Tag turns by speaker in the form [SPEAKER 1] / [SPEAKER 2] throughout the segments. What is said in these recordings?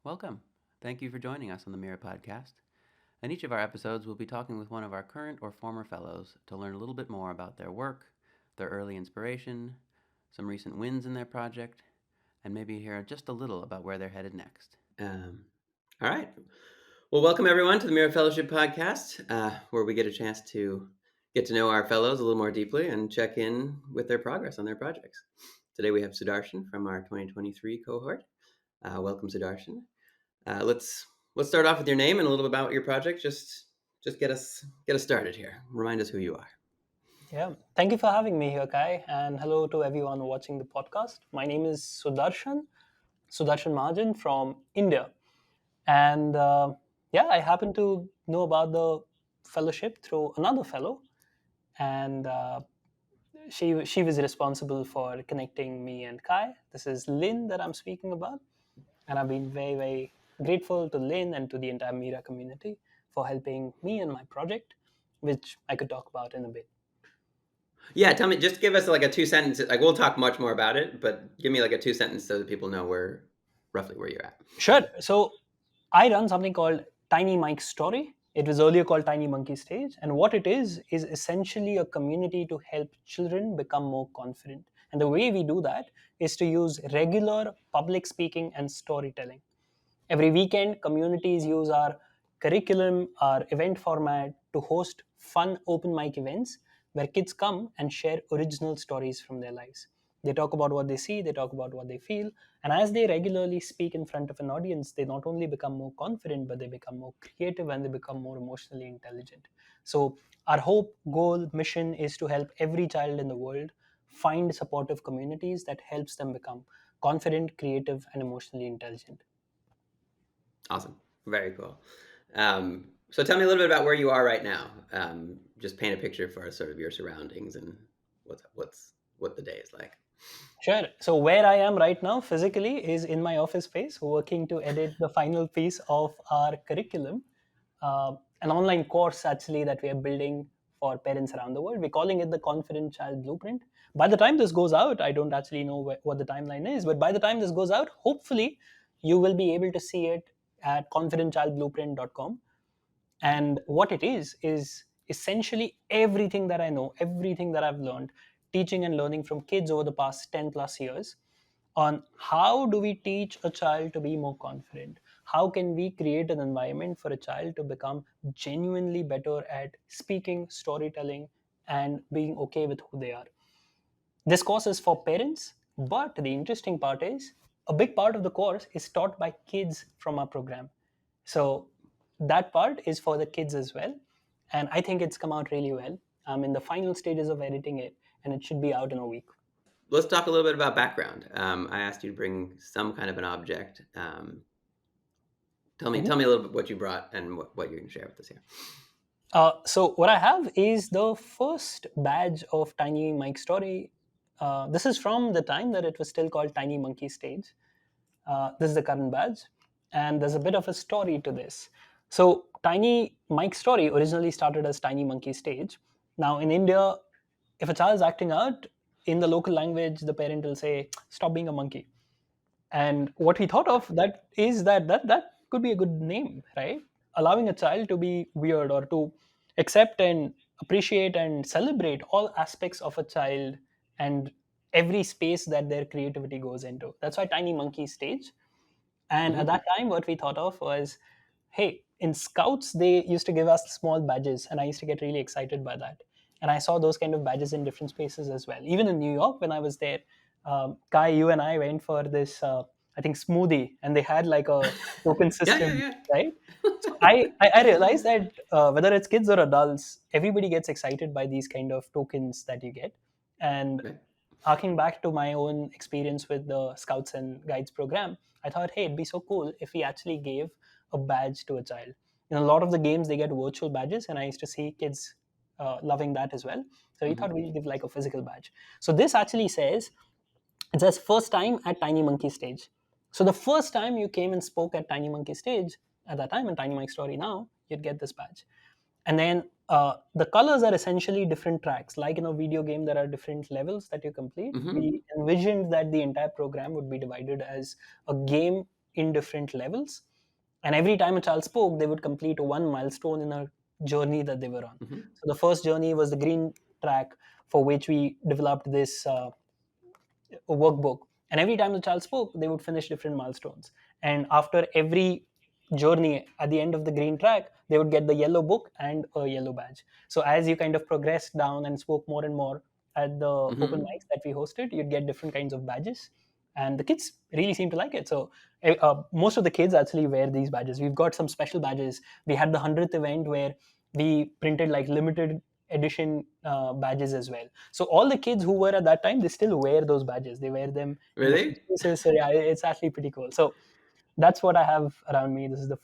[SPEAKER 1] Welcome. Thank you for joining us on the Mira podcast. In each of our episodes, we'll be talking with one of our current or former fellows to learn a little bit more about their work, their early inspiration, some recent wins in their project, and maybe hear just a little about where they're headed next. All right. Well, welcome everyone to the Mira Fellowship podcast, where we get a chance to get to know our fellows a little more deeply and check in with their progress on their projects. Today we have Sudarshan from our 2023 cohort. Welcome, Sudarshan. Let's start off with your name and a little bit about your project. Just get us started here. Remind us who you are.
[SPEAKER 2] Yeah, thank you for having me here, Kai, and hello to everyone watching the podcast. My name is Sudarshan Mahajan from India, and I happen to know about the fellowship through another fellow, and she was responsible for connecting me and Kai. This is Lynn that I'm speaking about, and I've been very grateful to Lynn and to the entire Mira community for helping me in my project, which I could talk about in a bit.
[SPEAKER 1] Yeah, tell me. Just give us like a 2 sentence. Like we'll talk much more about it, but give me like a 2 sentence so that people know roughly where you're at.
[SPEAKER 2] Sure. So I run something called Tiny Mike's Story. It was earlier called Tiny Monkey Stage. And what it is essentially a community to help children become more confident. And the way we do that is to use regular public speaking and storytelling. Every weekend, communities use our curriculum, our event format to host fun open mic events where kids come and share original stories from their lives. They talk about what they see, they talk about what they feel, and as they regularly speak in front of an audience, they not only become more confident, but they become more creative and they become more emotionally intelligent. So, our hope, goal, mission is to help every child in the world find supportive communities that helps them become confident, creative, and emotionally intelligent.
[SPEAKER 1] Awesome. Very cool. So tell me a little bit about where you are right now. Just paint a picture for us, sort of your surroundings and what the day is like.
[SPEAKER 2] Sure. So where I am right now physically is in my office space, working to edit the final piece of our curriculum, an online course actually that we are building for parents around the world. We're calling it the Confident Child Blueprint. By the time this goes out, I don't actually know what the timeline is, but by the time this goes out, hopefully you will be able to see it at confidentchildblueprint.com. And what it is essentially everything that I know, everything that I've learned teaching and learning from kids over the past 10 plus years on how do we teach a child to be more confident, how can we create an environment for a child to become genuinely better at speaking, storytelling, and being okay with who they are. This course is for parents, but the interesting part is a big part of the course is taught by kids from our program. So that part is for the kids as well. And I think it's come out really well. I'm in the final stages of editing it, and it should be out in a week.
[SPEAKER 1] Let's talk a little bit about background. I asked you to bring some kind of an object. Tell
[SPEAKER 2] Mhm.
[SPEAKER 1] me a little bit what you brought and what you're going to share with us here.
[SPEAKER 2] So what I have is the first badge of Tiny Mike Story. This is from the time that it was still called Tiny Monkey Stage. This is the current badge, and there's a bit of a story to this. So Tiny Mike Story originally started as Tiny Monkey Stage. Now in India, if a child is acting out in the local language, the parent will say, "Stop being a monkey." And what we thought of that is that could be a good name, right? Allowing a child to be weird or to accept and appreciate and celebrate all aspects of a child and every space that their creativity goes into. That's why Tiny Monkey Stage. And at
[SPEAKER 1] Mm-hmm.
[SPEAKER 2] that time, what we thought of was, hey, in scouts, they used to give us small badges, and I used to get really excited by that. And I saw those kind of badges in different spaces as well. Even in New York, when I was there, Kai, you and I went for this, I think, smoothie, and they had like a token
[SPEAKER 1] Yeah,
[SPEAKER 2] system,
[SPEAKER 1] yeah,
[SPEAKER 2] right? So I realized that whether it's kids or adults, everybody gets excited by these kind of tokens that you get. And
[SPEAKER 1] yeah. Right.
[SPEAKER 2] harking back to my own experience with the Scouts and Guides program, I thought, hey, it'd be so cool if we actually gave a badge to a child. In a lot of the games, they get virtual badges, and I used to see kids loving that as well. So we
[SPEAKER 1] Mm-hmm.
[SPEAKER 2] thought we'd give like a physical badge. So this actually says, it says first time at Tiny Monkey Stage. So the first time you came and spoke at Tiny Monkey Stage, at that time in Tiny Mike Story now, you'd get this badge. And then the colors are essentially different tracks. Like in a video game, there are different levels that you complete.
[SPEAKER 1] Mm-hmm.
[SPEAKER 2] We envisioned that the entire program would be divided as a game in different levels. And every time a child spoke, they would complete one milestone in a journey that they were on.
[SPEAKER 1] Mm-hmm.
[SPEAKER 2] So the first journey was the green track, for which we developed this workbook. And every time the child spoke, they would finish different milestones. And after every journey, at the end of the green track, they would get the yellow book and a yellow badge. So as you kind of progressed down and spoke more and more at the open
[SPEAKER 1] Mm-hmm.
[SPEAKER 2] mics that we hosted, you'd get different kinds of badges. And the kids really seem to like it. So most of the kids actually wear these badges. We've got some special badges. We had the 100th event where we printed like limited edition badges as well. So all the kids who were at that time, they still wear those badges. They wear them in different
[SPEAKER 1] Really?
[SPEAKER 2] spaces. So yeah, it's actually pretty cool. So that's what I have around me. This is the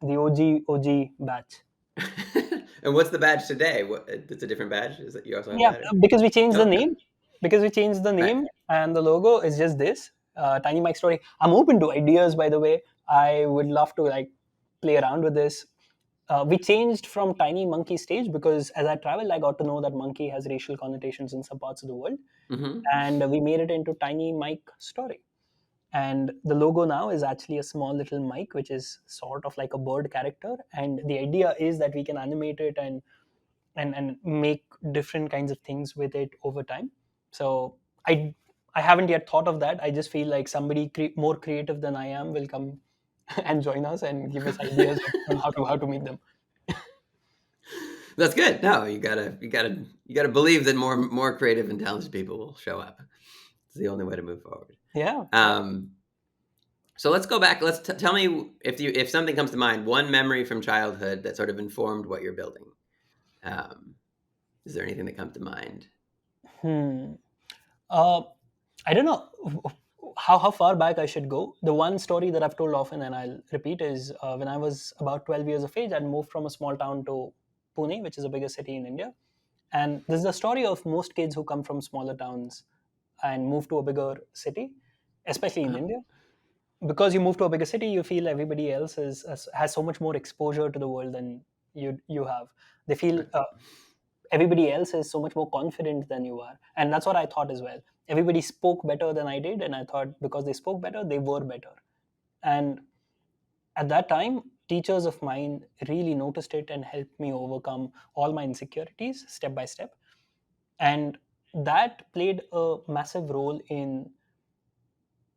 [SPEAKER 2] OG batch.
[SPEAKER 1] And what's the badge today? What? It's a different badge. Is it you also have
[SPEAKER 2] Yeah,
[SPEAKER 1] that? Or?
[SPEAKER 2] because we changed
[SPEAKER 1] Oh,
[SPEAKER 2] the
[SPEAKER 1] okay.
[SPEAKER 2] name. Because we changed the
[SPEAKER 1] Right.
[SPEAKER 2] name and the logo is just this Tiny Mike Story. I'm open to ideas, by the way. I would love to like play around with this. We changed from Tiny Monkey Stage because as I traveled, I got to know that monkey has racial connotations in some parts of the world,
[SPEAKER 1] Mm-hmm.
[SPEAKER 2] and we made it into Tiny Mike Story. And the logo now is actually a small little mic, which is sort of like a bird character. And the idea is that we can animate it and make different kinds of things with it over time. So I haven't yet thought of that. I just feel like somebody more creative than I am will come and join us and give us ideas on how to make them.
[SPEAKER 1] That's good. No, you gotta believe that more creative and talented people will show up. It's the only way to move forward.
[SPEAKER 2] Yeah.
[SPEAKER 1] Um, so let's go back. Let's tell me if something comes to mind, one memory from childhood that sort of informed what you're building. Um, is there anything that comes to mind?
[SPEAKER 2] Hmm. Uh, I don't know how far back I should go. The one story that I've told often and I'll repeat is when I was about 12 years of age, I'd moved from a small town to Pune, which is a bigger city in India. And this is the story of most kids who come from smaller towns and move to a bigger city, especially in
[SPEAKER 1] Uh-huh.
[SPEAKER 2] India. Because you move to a bigger city, you feel everybody else has so much more exposure to the world than you have. They feel
[SPEAKER 1] Right.
[SPEAKER 2] everybody else is so much more confident than you are, and that's what I thought as well. Everybody spoke better than I did, and I thought because they spoke better, they were better. And at that time, teachers of mine really noticed it and helped me overcome all my insecurities step by step. And that played a massive role in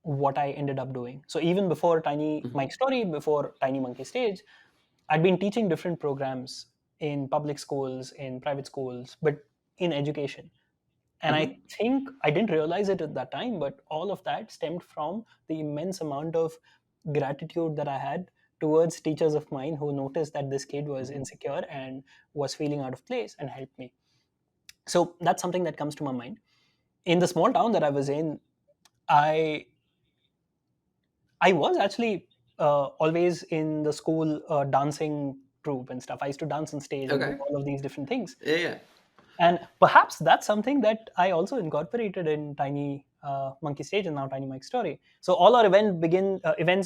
[SPEAKER 2] what I ended up doing. So even before Tiny
[SPEAKER 1] Mm-hmm.
[SPEAKER 2] Mike Story, before Tiny Monkey Stage, I'd been teaching different programs in public schools, in private schools, but in education. And I
[SPEAKER 1] Mm-hmm.
[SPEAKER 2] think I didn't realize it at that time, but all of that stemmed from the immense amount of gratitude that I had towards teachers of mine who noticed that this kid was
[SPEAKER 1] Mm-hmm.
[SPEAKER 2] insecure and was feeling out of place and helped me. So that's something that comes to my mind. In the small town that I was in, I I was actually always in the school dancing troupe and stuff. I used to dance on stage and do
[SPEAKER 1] Okay.
[SPEAKER 2] all of these different things.
[SPEAKER 1] Yeah. Yeah.
[SPEAKER 2] And perhaps that's something that I also incorporated in Tiny Monkey Stage and now Tiny Mike Story. So all our events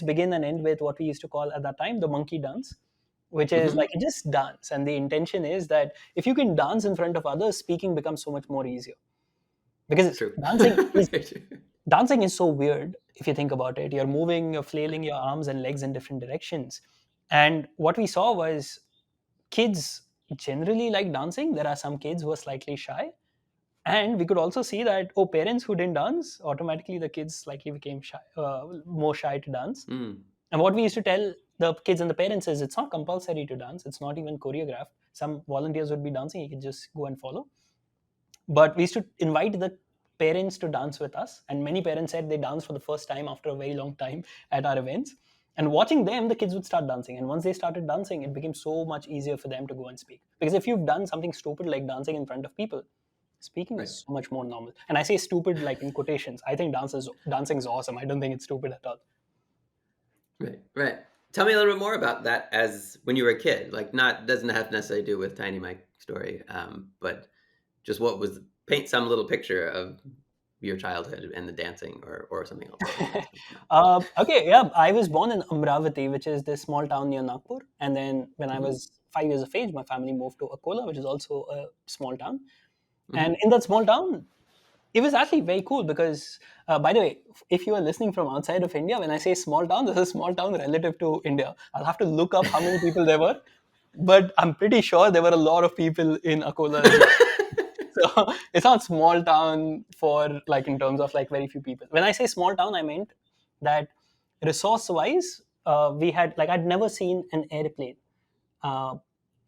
[SPEAKER 2] begin and end with what we used to call at that time the monkey dance, which is
[SPEAKER 1] Mm-hmm.
[SPEAKER 2] like just dance. And the intention is that if you can dance in front of others, speaking becomes so much more easier. Because
[SPEAKER 1] True.
[SPEAKER 2] dancing is so weird if you think about it. You're moving, you're flailing your arms and legs in different directions. And what we saw was kids generally like dancing. There are some kids who are slightly shy. And we could also see that, oh, parents who didn't dance, automatically the kids slightly became shy, more shy to dance.
[SPEAKER 1] Mm.
[SPEAKER 2] And what we used to tell the kids and the parents is it's not compulsory to dance. It's not even choreographed. Some volunteers would be dancing. You could just go and follow. But we used to invite the parents to dance with us, and many parents said they danced for the first time after a very long time at our events. And watching them, the kids would start dancing, and once they started dancing, it became so much easier for them to go and speak. Because if you've done something stupid like dancing in front of people, speaking
[SPEAKER 1] Right.
[SPEAKER 2] is so much more normal. And I say stupid like in quotations. I think dancing is awesome. I don't think it's stupid at all.
[SPEAKER 1] Right. Right. Tell me a little bit more about that as when you were a kid. Like, not doesn't have to necessarily do with Tiny Mike story, but just what was paint some little picture of your childhood and the dancing or something else that comes to mind.
[SPEAKER 2] Okay, yeah, I was born in Amravati, which is this small town near Nagpur. And then when I
[SPEAKER 1] Mm-hmm.
[SPEAKER 2] was 5 years of age, my family moved to Akola, which is also a small town. And
[SPEAKER 1] Mm-hmm.
[SPEAKER 2] in that small town, it was actually very cool because, by the way, if you are listening from outside of India, when I say small town, this is small town relative to India. I'll have to look up how many people there were, but I'm pretty sure there were a lot of people in Akola as well. So it's not small town for like in terms of like very few people. When I say small town, I meant that resource wise, we had like I'd never seen an airplane uh,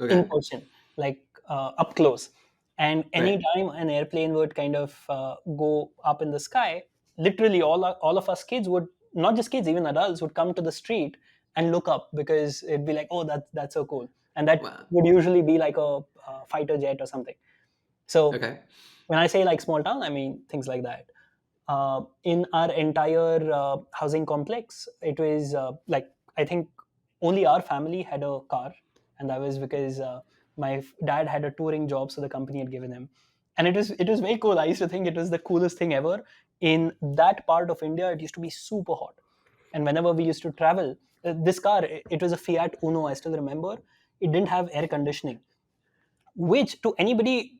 [SPEAKER 2] in
[SPEAKER 1] Okay.
[SPEAKER 2] person, like up close. And
[SPEAKER 1] Right.
[SPEAKER 2] anytime an airplane would kind of go up in the sky, literally all of us kids would, not just kids, even adults would come to the street and look up because it'd be like, oh, that's so cool. And that
[SPEAKER 1] Wow.
[SPEAKER 2] would usually be like a fighter jet or something. So
[SPEAKER 1] Okay.
[SPEAKER 2] when I say like small town, I mean things like that. In our entire housing complex, it was like I think only our family had a car, and that was because my dad had a touring job, so the company had given him. And it was very cool. I used to think it was the coolest thing ever. In that part of India, it used to be super hot, and whenever we used to travel, this car, it was a Fiat Uno. I still remember. It didn't have air conditioning, which to anybody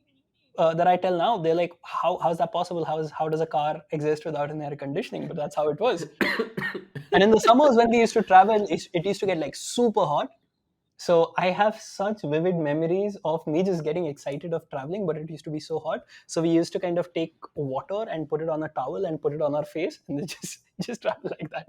[SPEAKER 2] that I tell now, they're like, how's that possible? How does a car exist without an air conditioning? But that's how it was. And in the summers when we used to travel, it used to get like super hot. So I have such vivid memories of me just getting excited of traveling, but it used to be so hot. So we used to kind of take water and put it on a towel and put it on our face and then just travel like that.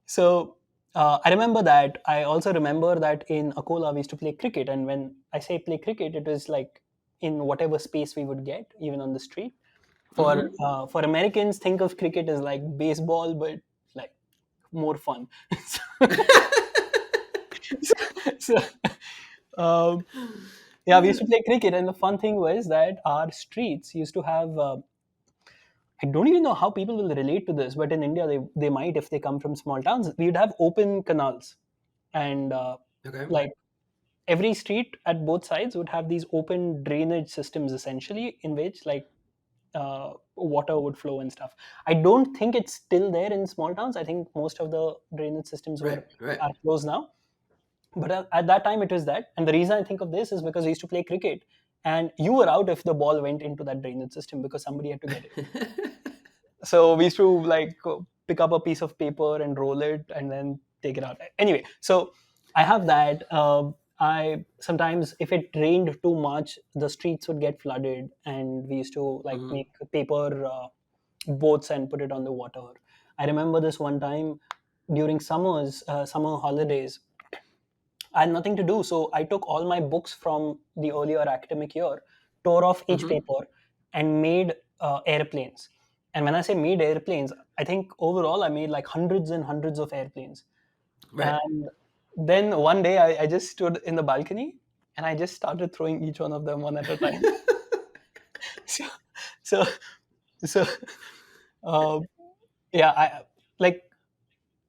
[SPEAKER 2] So I remember that. I also remember that in Akola we used to play cricket, and when I say play cricket, it was like in whatever space we would get, even on the street. For
[SPEAKER 1] Mm-hmm.
[SPEAKER 2] for Americans, think of cricket as like baseball, but like more fun. So, um, yeah, we used to play cricket, and the fun thing was that our streets used to have. I don't even know how people will relate to this, but in India, they might if they come from small towns. We would have open canals, and
[SPEAKER 1] Okay.
[SPEAKER 2] like every street at both sides would have these open drainage systems, essentially, in which like water would flow and stuff. I don't think it's still there in small towns. I think most of the drainage systems
[SPEAKER 1] Right. Right.
[SPEAKER 2] are closed now. But at that time, it was that. And the reason I think of this is because we used to play cricket, and you were out if the ball went into that drainage system because somebody had to get it. So we used to like pick up a piece of paper and roll it and then take it out. Anyway, so I have that. I sometimes, if it rained too much, the streets would get flooded, and we used to like
[SPEAKER 1] Mm-hmm.
[SPEAKER 2] make paper boats and put it on the water. I remember this one time during summer holidays. I had nothing to do, so I took all my books from the earlier academic year, tore off each
[SPEAKER 1] Mm-hmm.
[SPEAKER 2] paper, and made airplanes. And when I say made airplanes, I think overall I made like hundreds and hundreds of airplanes.
[SPEAKER 1] Right.
[SPEAKER 2] And then one day I just stood in the balcony and I just started throwing each one of them one at a time. So, so, so uh, yeah, like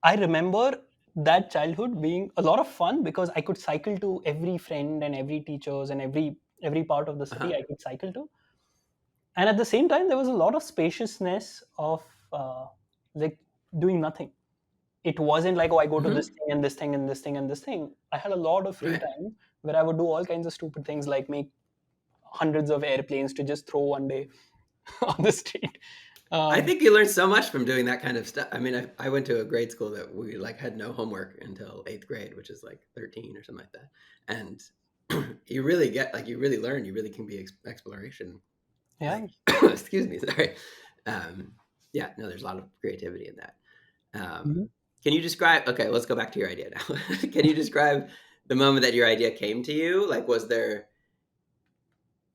[SPEAKER 2] I remember that childhood being a lot of fun because I could cycle to every friend and every teachers and every part of the
[SPEAKER 1] Uh-huh.
[SPEAKER 2] city I could cycle to. And at the same time, there was a lot of spaciousness of like doing nothing. It wasn't like, oh, I go to
[SPEAKER 1] Mm-hmm.
[SPEAKER 2] this thing and this thing and this thing and this thing. I had a lot of free
[SPEAKER 1] Right.
[SPEAKER 2] time where I would do all kinds of stupid things like make hundreds of airplanes to just throw one day on the street.
[SPEAKER 1] I
[SPEAKER 2] Um,
[SPEAKER 1] think you learn so much from doing that kind of stuff. I mean, I went to a grade school that we like had no homework until eighth grade, which is like 13 or something like that. And you really get like you really learn. You really can be exploration.
[SPEAKER 2] yeah.
[SPEAKER 1] Like, excuse me, sorry. Um, yeah, no, there's a lot of creativity in that.
[SPEAKER 2] Mhm.
[SPEAKER 1] Can you describe? Okay, let's go back to your idea now. Can you describe the moment that your idea came to you? Like, was there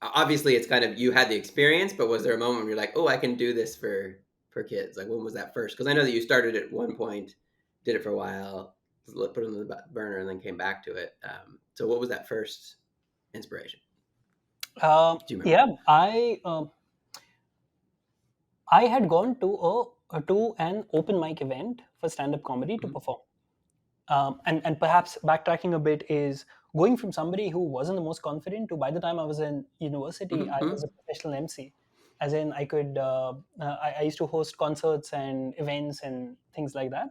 [SPEAKER 1] obviously it's kind of you had the experience, but was there a moment where you're like, oh, I can do this for kids? Like, when was that first? Because I know that you started at one point, did it for a while, put it on the burner, and then came back to it. So, what was that first inspiration? Do you remember?
[SPEAKER 2] Yeah, I had gone to to an open mic event for stand up comedy to
[SPEAKER 1] Mm-hmm.
[SPEAKER 2] perform. And perhaps backtracking a bit is going from somebody who wasn't the most confident to by the time I was in university, I
[SPEAKER 1] Mm-hmm.
[SPEAKER 2] was a professional MC. As in, I used to host concerts and events and things like that.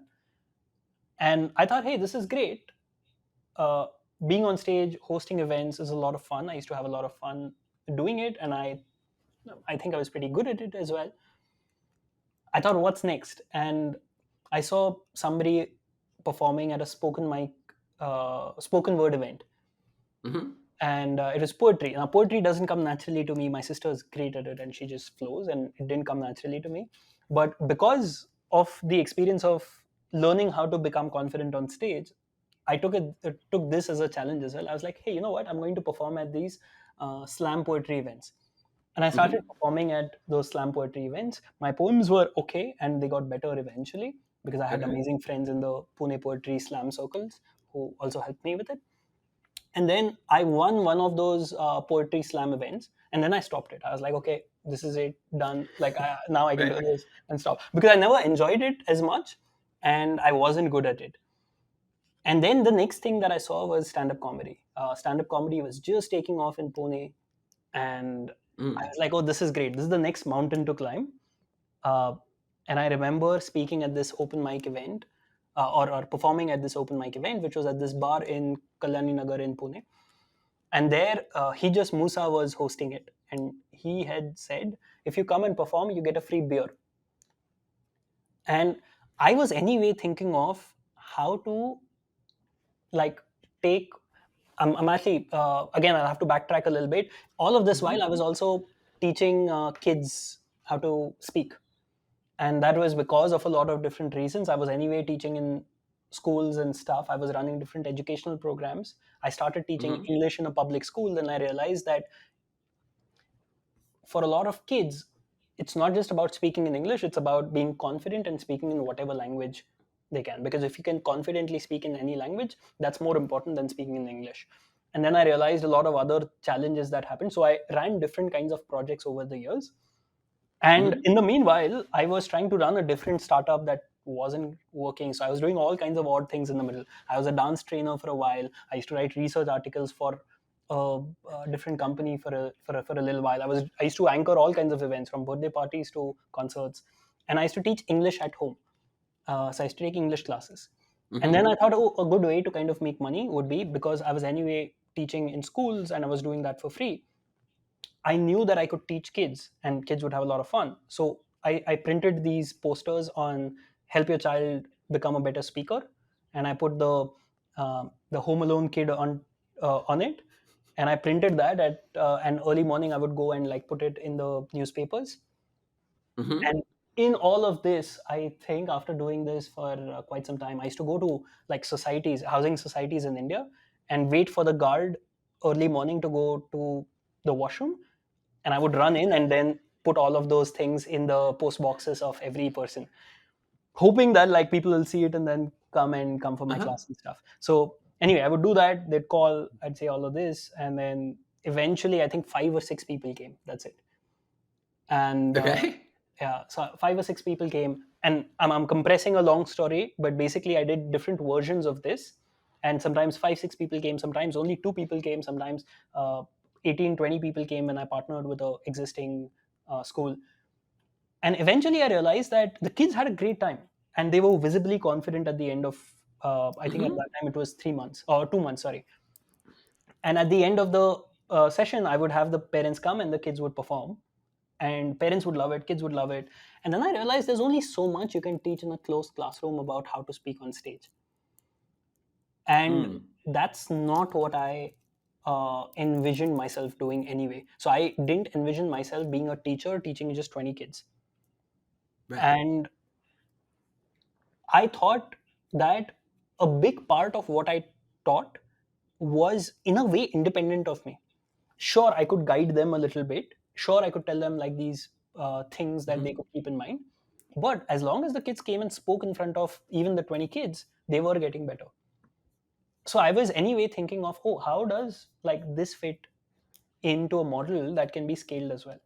[SPEAKER 2] And I thought, hey, this is great. Uh, Being on stage, hosting events is a lot of fun. I used to have a lot of fun doing it, and I I think I was pretty good at it as well. I thought, what's next? And I saw somebody performing at a spoken word event,
[SPEAKER 1] Mm-hmm.
[SPEAKER 2] and it was poetry. Now, poetry doesn't come naturally to me. My sister's great at it, and she just flows, and it didn't come naturally to me. But because of the experience of learning how to become confident on stage, I took this as a challenge as well. I was like, hey, you know what? I'm going to perform at these slam poetry events. And I started
[SPEAKER 1] Mm-hmm.
[SPEAKER 2] performing at those slam poetry events. My poems were okay, and they got better eventually because I had
[SPEAKER 1] Okay.
[SPEAKER 2] amazing friends in the Pune poetry slam circles who also helped me with it. And then I won one of those poetry slam events, and then I stopped it. I was like, okay, this is it, done. Like now I can
[SPEAKER 1] Right.
[SPEAKER 2] do this and stop because I never enjoyed it as much, and I wasn't good at it. And then the next thing that I saw was stand-up comedy. Stand-up comedy was just taking off in Pune, and I
[SPEAKER 1] Mm.
[SPEAKER 2] was like, "Oh, this is great! This is the next mountain to climb." Uh, and I remember speaking at this open mic event, or performing at this open mic event, which was at this bar in Kalyani Nagar in Pune. And there, Hijas Musa was hosting it, and he had said, "If you come and perform, you get a free beer." And I was anyway thinking of how to like take I'm actually again I'll have to backtrack a little bit. All of this
[SPEAKER 1] Mm-hmm.
[SPEAKER 2] while I was also teaching kids how to speak, and that was because of a lot of different reasons. I was anyway teaching in schools and stuff. I was running different educational programs. I started teaching
[SPEAKER 1] Mm-hmm.
[SPEAKER 2] English in a public school, and I realized that for a lot of kids, it's not just about speaking in English, it's about being confident and speaking in whatever language they can. Because if you can confidently speak in any language, that's more important than speaking in English. And then I realized a lot of other challenges that happened. So I ran different kinds of projects over the years. And
[SPEAKER 1] Mm-hmm.
[SPEAKER 2] in the meanwhile, I was trying to run a different startup that wasn't working. So I was doing all kinds of odd things in the middle. I was a dance trainer for a while. I used to write research articles for a different company for a little while. I used to anchor all kinds of events from birthday parties to concerts, and I used to teach English at home. So I used to take English classes, and
[SPEAKER 1] Mm-hmm.
[SPEAKER 2] then I thought, oh, a good way to kind of make money would be because I was anyway teaching in schools and I was doing that for free. I knew that I could teach kids and kids would have a lot of fun. So I printed these posters on help your child become a better speaker, and I put the Home Alone kid on it, and I printed that at an early morning. I would go and like put it in the newspapers,
[SPEAKER 1] Mm-hmm.
[SPEAKER 2] and in all of this, I think after doing this for quite some time, I used to go to like societies, housing societies in India, and wait for the guard early morning to go to the washroom, and I would run in and then put all of those things in the post boxes of every person, hoping that like people will see it and then come for my
[SPEAKER 1] Uh-huh.
[SPEAKER 2] class and stuff. So anyway, I would do that. They'd call, I'd say all of this, and then eventually, I think 5 or 6 people came. That's it. And
[SPEAKER 1] Okay.
[SPEAKER 2] yeah, so 5 or 6 people came, and I'm compressing a long story, but basically, I did different versions of this, and sometimes 5, 6 people came, sometimes only 2 people came, sometimes 18, 20 people came when I partnered with a existing school. And eventually I realized that the kids had a great time and they were visibly confident at the end of I think at
[SPEAKER 1] Mm-hmm.
[SPEAKER 2] that time it was 3 months or 2 months, sorry. And at the end of the session, I would have the parents come and the kids would perform, and parents would love it, kids would love it. And then I realized there's only so much you can teach in a closed classroom about how to speak on stage, and
[SPEAKER 1] Mm.
[SPEAKER 2] that's not what I envisioned myself doing anyway. So I didn't envision myself being a teacher teaching just 20 kids.
[SPEAKER 1] Right.
[SPEAKER 2] And I thought that a big part of what I taught was in a way independent of me. Sure, I could guide them a little bit. Sure, I could tell them like these things that they
[SPEAKER 1] Mm-hmm.
[SPEAKER 2] could keep in mind. But as long as the kids came and spoke in front of even the 20 kids, they were getting better. So I was anyway thinking of, oh, how does like this fit into a model that can be scaled as well?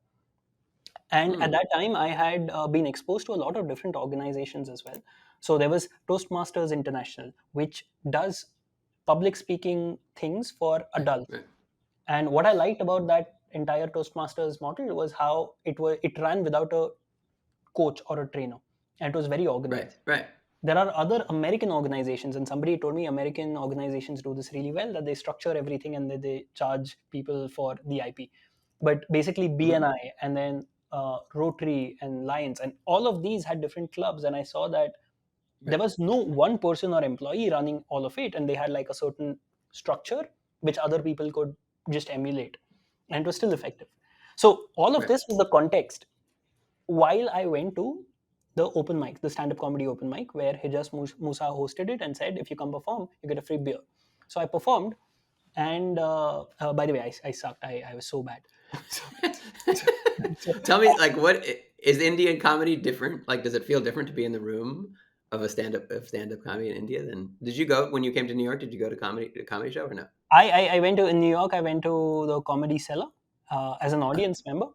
[SPEAKER 2] And at
[SPEAKER 1] Mm.
[SPEAKER 2] that time I had been exposed to a lot of different organizations as well. So there was Toastmasters International, which does public speaking things for
[SPEAKER 1] Right.
[SPEAKER 2] adults.
[SPEAKER 1] Right.
[SPEAKER 2] And what I liked about that entire Toastmasters model was how it ran without a coach or a trainer, and it was very
[SPEAKER 1] Right.
[SPEAKER 2] organized.
[SPEAKER 1] Right.
[SPEAKER 2] There are other American organizations, and somebody told me American organizations do this really well, that they structure everything and they charge people for the IP. but basically
[SPEAKER 1] Mm-hmm.
[SPEAKER 2] BNI and then Rotary and Lions, and all of these had different clubs. And I saw that there
[SPEAKER 1] Right.
[SPEAKER 2] was no one person or employee running all of it, and they had like a certain structure which other people could just emulate, and it was still effective. So all of
[SPEAKER 1] Right.
[SPEAKER 2] this was the context while I went to the open mic, the stand-up comedy open mic, where Hijaz Musa hosted it and said, if you come perform, you get a free beer. So I performed, and by the way, I sucked. I was so bad. so, so,
[SPEAKER 1] Tell me, like, what is Indian comedy different? Like, does it feel different to be in the room of a stand up comedy in India? Than did you go when you came to New York? Did you go to a comedy show or no?
[SPEAKER 2] I went to in New York. I went to the Comedy Cellar as an
[SPEAKER 1] Uh,
[SPEAKER 2] audience member.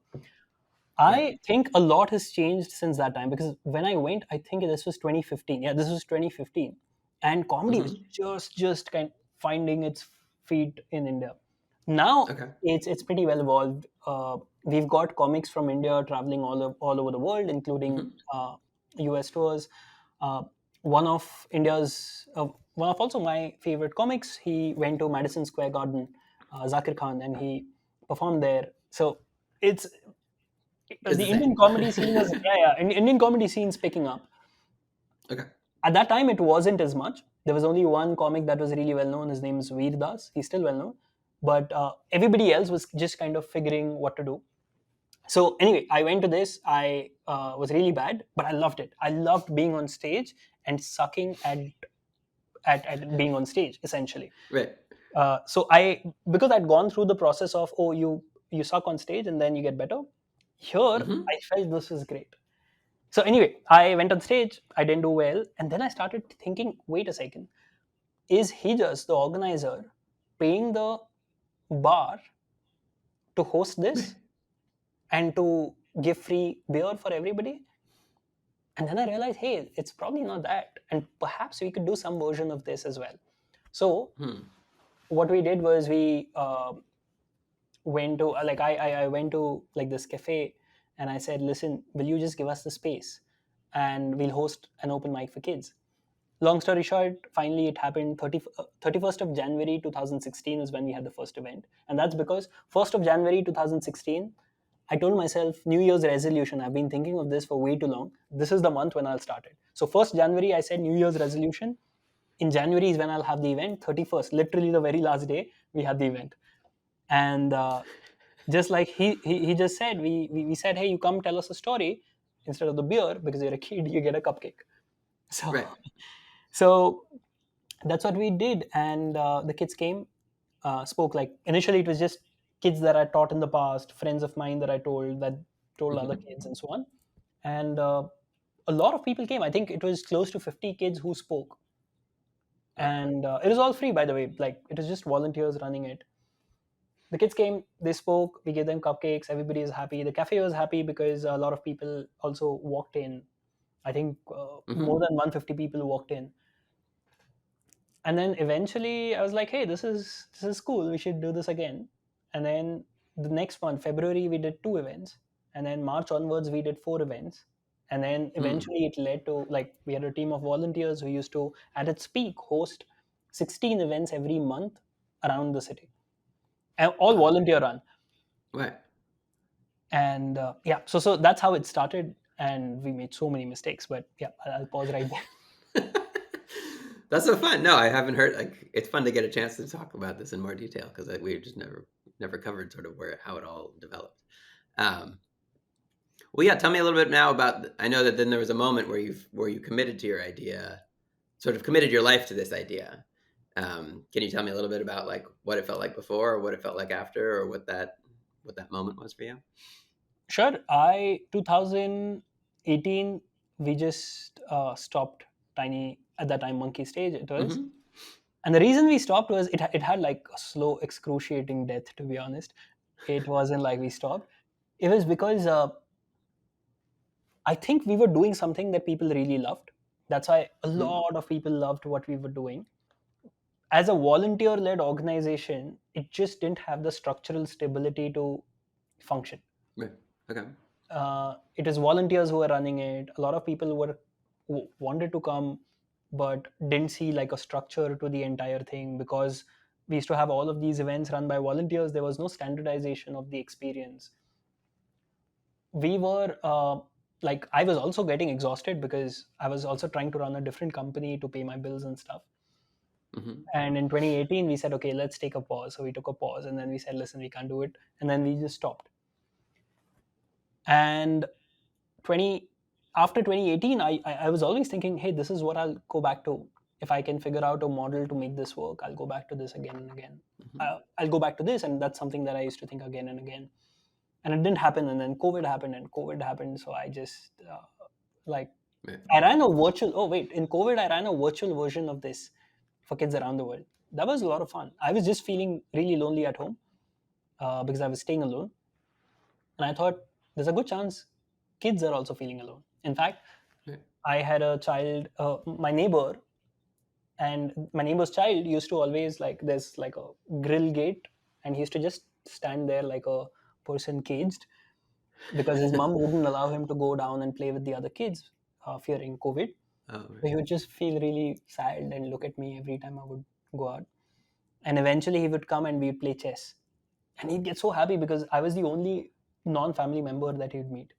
[SPEAKER 1] right.
[SPEAKER 2] I think a lot has changed since that time, because when I went, I think this was 2015. Yeah, this was 2015, and comedy was
[SPEAKER 1] Mm-hmm.
[SPEAKER 2] just kind of finding its feet in India. Now
[SPEAKER 1] Okay.
[SPEAKER 2] it's pretty well evolved. We've got comics from India traveling all over the world, including
[SPEAKER 1] Mm-hmm.
[SPEAKER 2] US tours. Uh, one of also my favorite comics. He went to Madison Square Garden, Zakir Khan, and he performed there. So it's
[SPEAKER 1] It's
[SPEAKER 2] the
[SPEAKER 1] the
[SPEAKER 2] Indian
[SPEAKER 1] same.
[SPEAKER 2] comedy scene is Indian comedy scene's picking up.
[SPEAKER 1] Okay.
[SPEAKER 2] At that time, it wasn't as much. There was only one comic that was really well known. His name is Veer Das. He's still well known, but everybody else was just kind of figuring what to do. So anyway, I went to this. I was really bad, but I loved it. I loved being on stage and sucking at being on stage, essentially.
[SPEAKER 1] Right.
[SPEAKER 2] So I, because I'd gone through the process of, oh, you suck on stage and then you get better. Here,
[SPEAKER 1] Mm-hmm.
[SPEAKER 2] I felt this is great. So anyway, I went on stage. I didn't do well, and then I started thinking, wait a second, is he just the organizer paying the bar to host
[SPEAKER 1] Right.
[SPEAKER 2] this and to give free beer for everybody? And then I realized, hey, it's probably not that, and perhaps we could do some version of this as well. So
[SPEAKER 1] Hmm.
[SPEAKER 2] what we did was we went to I went to like this cafe, and I said, listen, will you just give us the space, and we'll host an open mic for kids. Long story short, finally it happened. 31st of January 2016 is when we had the first event, and that's because 1st of January 2016, I told myself, New Year's resolution, I've been thinking of this for way too long, this is the month when I'll start it. So 1st January I said New Year's resolution. In January is when I'll have the event. 31st, literally the very last day, we had the event. And just like he just said, we said, hey, you come tell us a story. Instead of the beer, because you're a kid, you get a cupcake. So
[SPEAKER 1] Right.
[SPEAKER 2] so that's what we did. And the kids came, spoke. Like initially it was just kids that I taught in the past, friends of mine that I told other
[SPEAKER 1] Mm-hmm.
[SPEAKER 2] kids, and so on. And a lot of people came. I think it was close to 50 kids who spoke.
[SPEAKER 1] Wow.
[SPEAKER 2] And it was all free, by the way. Like it was just volunteers running it. The kids came, they spoke, we gave them cupcakes, everybody is happy. The cafe was happy because a lot of people also walked in. I think
[SPEAKER 1] Mm-hmm.
[SPEAKER 2] more than 150 people walked in. And then eventually I was like, hey, this is cool, we should do this again. And then the next month, February, we did 2 events, and then March onwards we did 4 events. And then
[SPEAKER 1] Hmm.
[SPEAKER 2] eventually it led to, like, we had a team of volunteers who used to, at its peak, host 16 events every month around the city, and all
[SPEAKER 1] Wow.
[SPEAKER 2] volunteer run.
[SPEAKER 1] Right.
[SPEAKER 2] And yeah, so that's how it started, and we made so many mistakes, but yeah, I'll pause right there.
[SPEAKER 1] That's so fun. No, I haven't heard. Like, it's fun to get a chance to talk about this in more detail because we just never covered sort of where how it all developed. Um, well, yeah. Tell me a little bit now about. I know that then there was a moment where you committed to your idea, sort of committed your life to this idea. Can you tell me a little bit about like what it felt like before, or what it felt like after, or what that moment was for you?
[SPEAKER 2] Sure. I 2018, we just stopped Tiny. At that time, Monkey Stage it was.
[SPEAKER 1] Hmm.
[SPEAKER 2] And the reason we stopped was it had like a slow, excruciating death, to be honest. It wasn't like we stopped. It was because I think we were doing something that people really loved. That's why a
[SPEAKER 1] Hmm.
[SPEAKER 2] lot of people loved what we were doing. As a volunteer led organization, it just didn't have the structural stability to function.
[SPEAKER 1] Right. Okay.
[SPEAKER 2] It is volunteers who are running it. A lot of people wanted to come, but didn't see like a structure to the entire thing, because We used to have all of these events run by volunteers. There was no standardization of the experience. We were like, I was also getting exhausted because I was also trying to run a different company to pay my bills and stuff.
[SPEAKER 1] Mm-hmm.
[SPEAKER 2] And in 2018, we said, okay, let's take a pause. So we took a pause, and then we said, listen, we can't do it. And then we just stopped. And 20 after 2018, I was always thinking, hey, this is what I'll go back to. If I can figure out a model to make this work, I'll go back to this again and again.
[SPEAKER 1] Mm-hmm.
[SPEAKER 2] I'll go back to this, and that's something that I used to think again and again. And it didn't happen, and then COVID happened. So I just like
[SPEAKER 1] Yeah.
[SPEAKER 2] I ran a virtual. Oh wait, in COVID, I ran a virtual version of this for kids around the world. That was a lot of fun. I was just feeling really lonely at home because I was staying alone, and I thought there's a good chance kids are also feeling alone. In fact,
[SPEAKER 1] Yeah.
[SPEAKER 2] I had a child, my neighbor, and my neighbor's child used to always, like, there's like a grill gate, and he used to just stand there like a person caged because his mom wouldn't allow him to go down and play with the other kids, fearing COVID.
[SPEAKER 1] Oh,
[SPEAKER 2] So
[SPEAKER 1] right.
[SPEAKER 2] he would just feel really sad and look at me every time I would go out. And eventually he would come and we'd play chess. And he'd get so happy because I was the only non family member that he'd meet.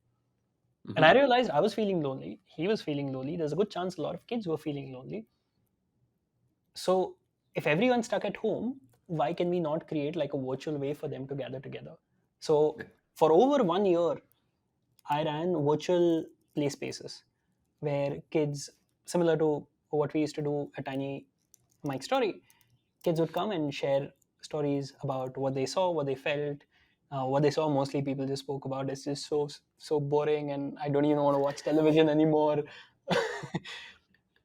[SPEAKER 2] And I
[SPEAKER 1] Mm-hmm.
[SPEAKER 2] realized I was feeling lonely. He was feeling lonely. There's a good chance a lot of kids were feeling lonely. So if everyone's stuck at home, why can we not create like a virtual way for them to gather together? So
[SPEAKER 1] Yeah.
[SPEAKER 2] for over 1 year, I ran virtual play spaces where kids, similar to what we used to do at Tiny Mike Story, kids would come and share stories about what they saw, what they felt. What they saw, mostly people just spoke about, it's just so boring, and I don't even want to watch television anymore.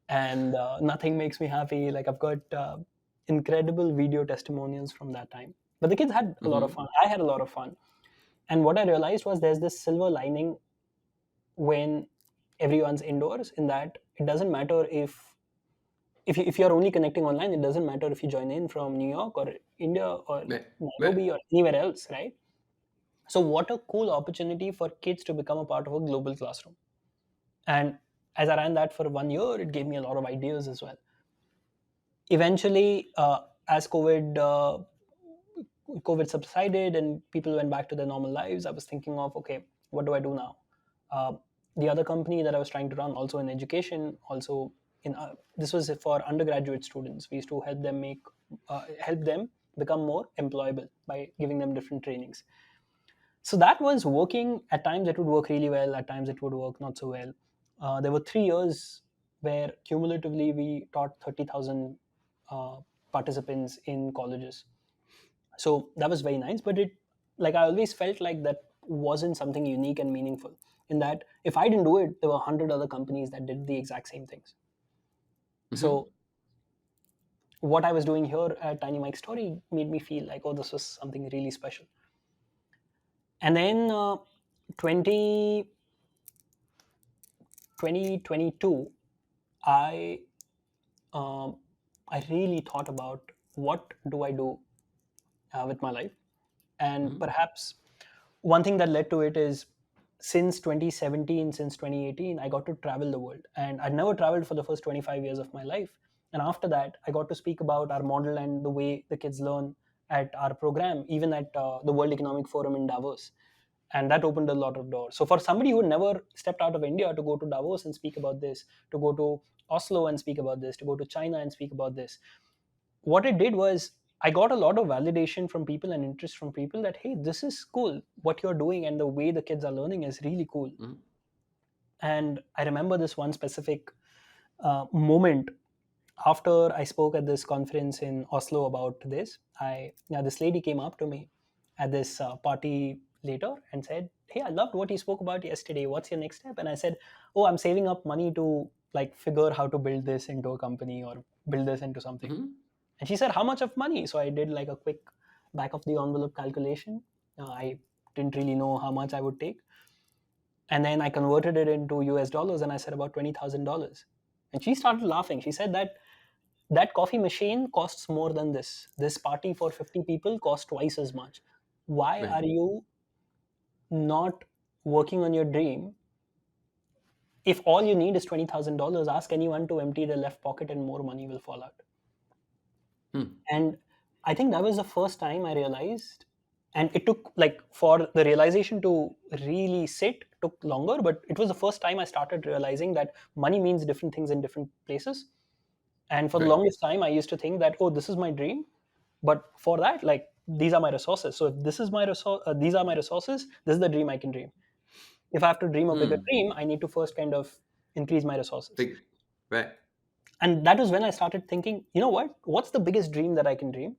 [SPEAKER 2] And nothing makes me happy. Like, I've got incredible video testimonials from that time. But the kids had a lot of
[SPEAKER 1] Mm-hmm.
[SPEAKER 2] fun. I had a lot of fun. And what I realized was there's this silver lining when everyone's indoors, in that it doesn't matter if you're only connecting online, it doesn't matter if you join in from New York or India or
[SPEAKER 1] Yeah. Yeah.
[SPEAKER 2] Nairobi or anywhere else, right? So what a cool opportunity for kids to become a part of a global classroom. And as I ran that for 1 year, it gave me a lot of ideas as well. Eventually, as COVID subsided and people went back to their normal lives, I was thinking of, okay, what do I do now? Uh, the other company that I was trying to run, also in education, also in this was for undergraduate students. We used to help them become more employable by giving them different trainings. So that was working. At times it would work really well. At times it would work not so well. There were 3 years where cumulatively we taught 30,000 uh, participants in colleges. So that was very nice, but it, like, I always felt like that wasn't something unique and meaningful, in that if I didn't do it, there were 100 other companies that did the exact same things.
[SPEAKER 1] Mm-hmm.
[SPEAKER 2] So what I was doing here at Tiny Mike Story made me feel like, oh, this was something really special. And then 20 2022, I um, I really thought about what do I do with my life. And
[SPEAKER 1] Mm-hmm.
[SPEAKER 2] perhaps one thing that led to it is, since 2017, since 2018, I got to travel the world, and I'd never traveled for the first 25 years of my life. And after that, I got to speak about our model and the way the kids learn at our program, even at the World Economic Forum in Davos. And that opened a lot of doors. So for somebody who never stepped out of India to go to Davos and speak about this, to go to Oslo and speak about this, to go to China and speak about this, what it did was, I got a lot of validation from people and interest from people that, hey, this is cool. What you're doing and the way the kids are learning is really cool.
[SPEAKER 1] Mm-hmm.
[SPEAKER 2] And I remember this one specific moment after I spoke at this conference in Oslo about this. This lady came up to me at this party later and said, "Hey, I loved what you spoke about yesterday. What's your next step?" And I said, "Oh, I'm saving up money to, like, figure how to build this into a company or build this into something."
[SPEAKER 1] Mm-hmm.
[SPEAKER 2] And she said, "How much of money?" So I did like a quick back of the envelope calculation. I didn't really know how much I would take. And then I converted it into US dollars, and I said about $20,000. And she started laughing. She said that that coffee machine costs more than this. This party for 50 people costs twice as much. Why
[SPEAKER 1] Right.
[SPEAKER 2] are you not working on your dream? If all you need is $20,000, ask anyone to empty their left pocket and more money will fall out.
[SPEAKER 1] Hmm.
[SPEAKER 2] And I think that was the first time I realized, and it took like for the realization to really sit took longer, but it was the first time I started realizing that money means different things in different places. And for the
[SPEAKER 1] Right.
[SPEAKER 2] longest time, I used to think that, oh, this is my dream, but for that, like these are my resources. So if this is my resource, these are my resources. This is the dream I can dream. If I have to dream a bigger
[SPEAKER 1] Hmm.
[SPEAKER 2] dream, I need to first kind of increase my resources.
[SPEAKER 1] Big. Right.
[SPEAKER 2] And that was when I started thinking, you know what? What's the biggest dream that I can dream?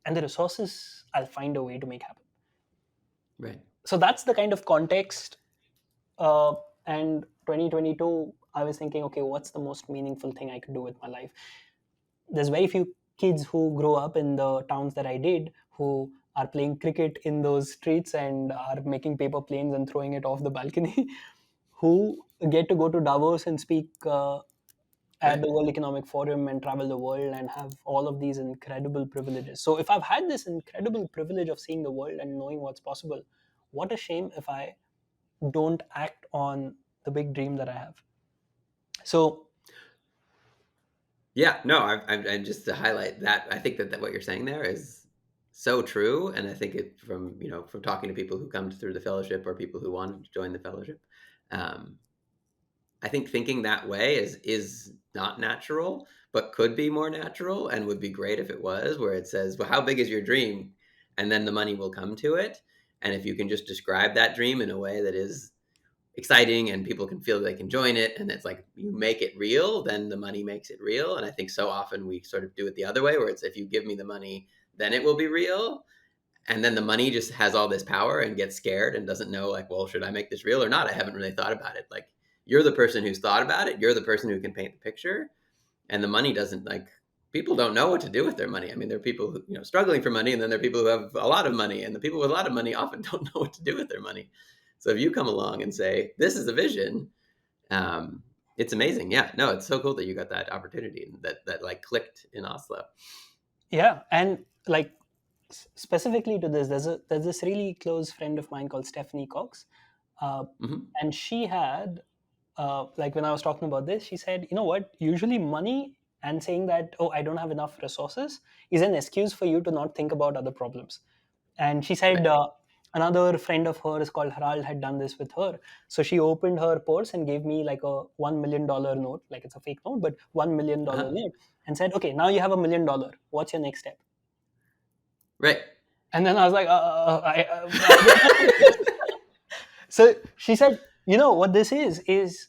[SPEAKER 2] And the resources I'll find a way to make happen.
[SPEAKER 1] Right.
[SPEAKER 2] So that's the kind of context. Uh, and 2022, I was thinking, okay, what's the most meaningful thing I could do with my life? There's very few kids who grow up in the towns that I did who are playing cricket in those streets and are making paper planes and throwing it off the balcony, who get to go to Davos and speak at
[SPEAKER 1] Right.
[SPEAKER 2] the World Economic Forum and travel the world and have all of these incredible privileges. So, if I've had this incredible privilege of seeing the world and knowing what's possible, what a shame if I don't act on the big dream that I have. So,
[SPEAKER 1] Yeah. No. I just to highlight that, I think that what you're saying there is so true, and I think it from from talking to people who come through the fellowship or people who want to join the fellowship. Um, I think thinking that way is not natural, but could be more natural and would be great if it was, where it says, "Well, how big is your dream?" And then the money will come to it. And if you can just describe that dream in a way that is exciting and people can feel they can join it, and it's like you make it real, then the money makes it real. And I think so often we sort of do it the other way, where it's if you give me the money, then it will be real. And then the money just has all this power and gets scared and doesn't know, like, well, should I make this real or not? I haven't really thought about it. Like, you're the person who's thought about it, you're the person who can paint the picture, and the money doesn't, like, people don't know what to do with their money. I mean, there are people who struggling for money, and then there are people who have a lot of money, and the people with a lot of money often don't know what to do with their money. So if you come along and say this is a vision, it's amazing. Yeah, no, it's so cool that you got that opportunity and that like clicked in Oslo.
[SPEAKER 2] yeah, and like specifically to this, there's this really close friend of mine called Stephanie Cox, uh,
[SPEAKER 1] Hmm.
[SPEAKER 2] and she had like when I was talking about this, she said, you know what? Usually, money and saying that, oh, I don't have enough resources is an excuse for you to not think about other problems. And she said
[SPEAKER 1] Right.
[SPEAKER 2] another friend of hers called Harald had done this with her. So she opened her purse and gave me like a $1 million note, like it's a fake note, but $1 million
[SPEAKER 1] Uh-huh.
[SPEAKER 2] note, and said, okay, now you have $1 million. What's your next step?
[SPEAKER 1] Right.
[SPEAKER 2] And then I was like, I don't know this. So she said, you know what this is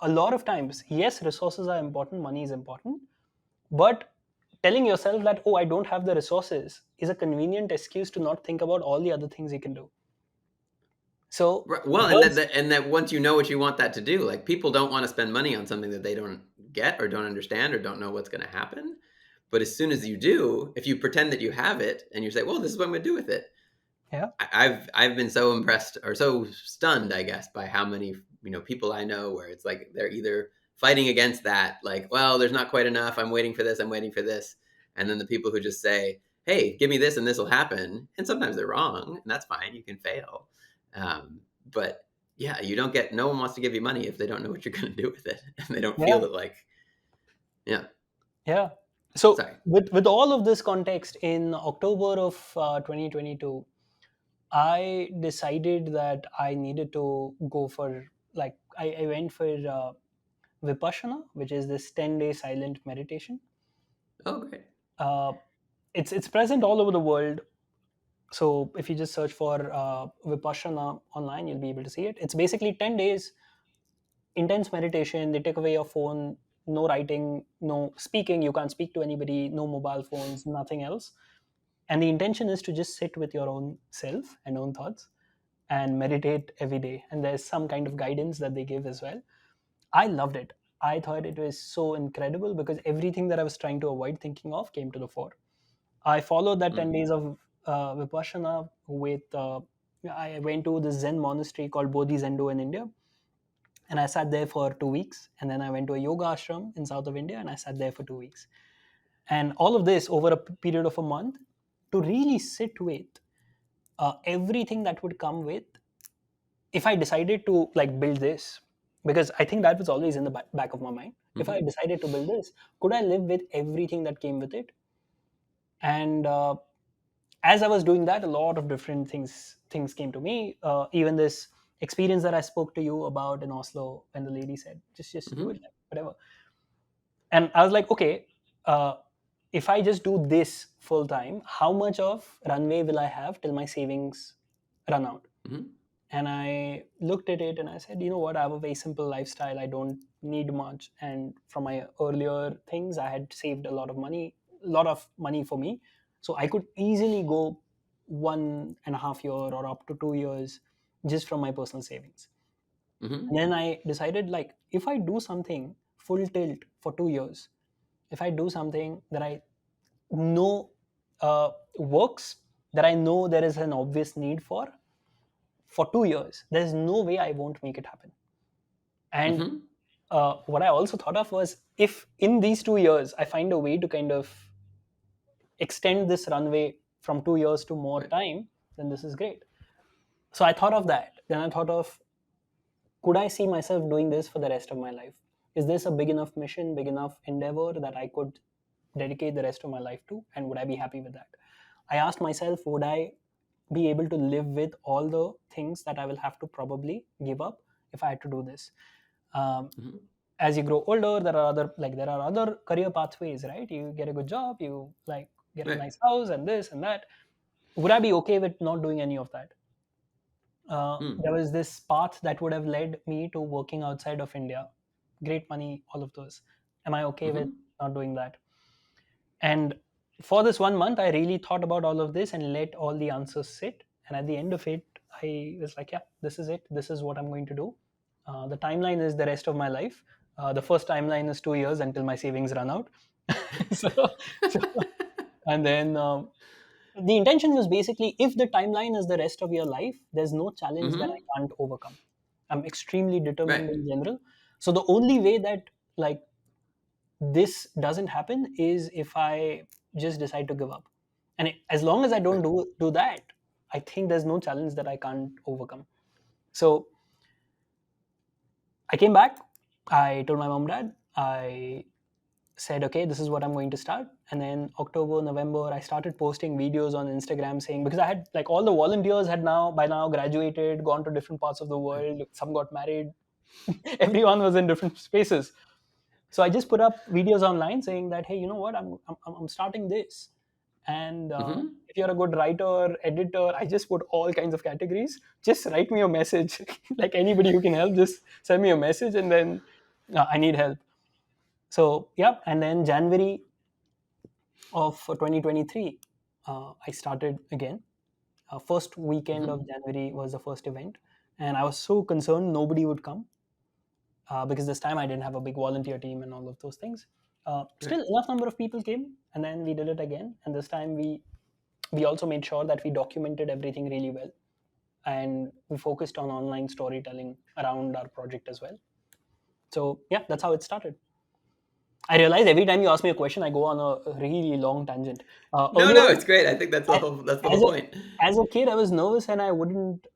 [SPEAKER 2] a lot of times, yes, resources are important, money is important, but telling yourself that, oh, I don't have the resources is a convenient excuse to not think about all the other things you can do. So,
[SPEAKER 1] Right. Well, and
[SPEAKER 2] hers,
[SPEAKER 1] that once you know what you want that to do, like people don't want to spend money on something that they don't get or don't understand or don't know what's going to happen. But as soon as you do, if you pretend that you have it and you say, "Well, this is what I'm going to do with it,"
[SPEAKER 2] yeah,
[SPEAKER 1] I've been so impressed or so stunned, I guess, by how many people I know where it's like they're either fighting against that, like, "Well, there's not quite enough. I'm waiting for this. I'm waiting for this," and then the people who just say, "Hey, give me this and this will happen," and sometimes they're wrong, and that's fine. You can fail, but yeah, you don't get. No one wants to give you money if they don't know what you're going to do with it, and they don't
[SPEAKER 2] yeah,
[SPEAKER 1] feel it. Like, yeah,
[SPEAKER 2] yeah. So,
[SPEAKER 1] sorry.
[SPEAKER 2] with all of this context, in October of 2022, I decided that I needed to go for like I went for Vipassana, which is this 10-day silent meditation.
[SPEAKER 1] Oh, great.
[SPEAKER 2] Uh, it's present all over the world. So if you just search for Vipassana online, you'll be able to see it. It's basically 10 days intense meditation. They take away your phone, no writing, no speaking. You can't speak to anybody, no mobile phones, nothing else. And the intention is to just sit with your own self and own thoughts and meditate every day. And there's some kind of guidance that they give as well. I loved it. I thought it was so incredible because everything that I was trying to avoid thinking of came to the fore. I followed that 10
[SPEAKER 1] Mm.
[SPEAKER 2] days of Vipassana with, I went to the Zen monastery called Bodhi Zendo in India. And I sat there for 2 weeks. And then I went to a yoga ashram in south of India and I sat there for 2 weeks. And all of this over a period of a month to really sit with everything that would come with if I decided to like build this, because I think that was always in the back of my mind. If I
[SPEAKER 1] Hmm.
[SPEAKER 2] decided to build this, could I live with everything that came with it? And as I was doing that, a lot of different things came to me. Even this experience that I spoke to you about in Oslo, when the lady said, just do
[SPEAKER 1] Mm-hmm.
[SPEAKER 2] it, like, whatever. And I was like, okay, uh, if I just do this full time, how much of runway will I have till my savings run out?
[SPEAKER 1] Mm-hmm.
[SPEAKER 2] And I looked at it and I said, you know what, I have a very simple lifestyle, I don't need much. And from my earlier things, I had saved a lot of money for me, so I could easily go 1.5 year or up to 2 years just from my personal savings.
[SPEAKER 1] Mm-hmm.
[SPEAKER 2] And then I decided, like, if I do something full tilt for 2 years, if I do something that I know works, that I know there is an obvious need for 2 years, there's no way I won't make it happen. And
[SPEAKER 1] Mm-hmm.
[SPEAKER 2] what I also thought of was, if in these 2 years I find a way to kind of extend this runway from 2 years to more
[SPEAKER 1] Right.
[SPEAKER 2] time, then this is great. So I thought of that. Then I thought of, could I see myself doing this for the rest of my life? Is this a big enough mission, big enough endeavor that I could dedicate the rest of my life to? And would I be happy with that? I asked myself, would I be able to live with all the things that I will have to probably give up if I had to do this? Um,
[SPEAKER 1] Mm-hmm.
[SPEAKER 2] as you grow older, there are other career pathways, right? You get a good job, you like get a
[SPEAKER 1] Right.
[SPEAKER 2] nice house and this and that. Would I be okay with not doing any of that?
[SPEAKER 1] Mm.
[SPEAKER 2] There was this path that would have led me to working outside of India, great money, all of those. Am I okay with
[SPEAKER 1] Mm-hmm.
[SPEAKER 2] not doing that? And for this 1 month, I really thought about all of this and let all the answers sit. And at the end of it, I was like, yeah, this is it. This is what I'm going to do. The timeline is the rest of my life. The first timeline is 2 years until my savings run out. so, so, and then the intention was basically, if the timeline is the rest of your life, there's no challenge that
[SPEAKER 1] Mm-hmm.
[SPEAKER 2] I can't overcome. I'm extremely determined
[SPEAKER 1] Right.
[SPEAKER 2] in general. So the only way that, like, this doesn't happen is if I just decide to give up. And as long as I don't
[SPEAKER 1] Right.
[SPEAKER 2] do that, I think there's no challenge that I can't overcome. So I came back. I told my mom, dad. I said, okay, this is what I'm going to start. And then October, November, I started posting videos on Instagram saying, because I had, like, all the volunteers had now by now graduated, gone to different parts of the
[SPEAKER 1] Right.
[SPEAKER 2] world. Some got married. Everyone was in different spaces. So I just put up videos online saying that, hey, you know what, I'm starting this. And
[SPEAKER 1] Mm-hmm.
[SPEAKER 2] if you're a good writer, editor, I just put all kinds of categories. Just write me a message. Like, anybody who can help, just send me a message, and then I need help. So yeah, and then January of 2023, I started again. First weekend
[SPEAKER 1] Mm-hmm.
[SPEAKER 2] of January was the first event, and I was so concerned nobody would come, because this time I didn't have a big volunteer team and all of those things.
[SPEAKER 1] Right.
[SPEAKER 2] Still, enough number of people came, and then we did it again. And this time we also made sure that we documented everything really well, and we focused on online storytelling around our project as well. So yeah, that's how it started. I realize every time you ask me a question, I go on a really long tangent.
[SPEAKER 1] No,
[SPEAKER 2] Earlier,
[SPEAKER 1] no, it's great. I think that's the
[SPEAKER 2] as,
[SPEAKER 1] whole. That's the whole
[SPEAKER 2] as a
[SPEAKER 1] point.
[SPEAKER 2] as a kid, I was nervous and I wouldn't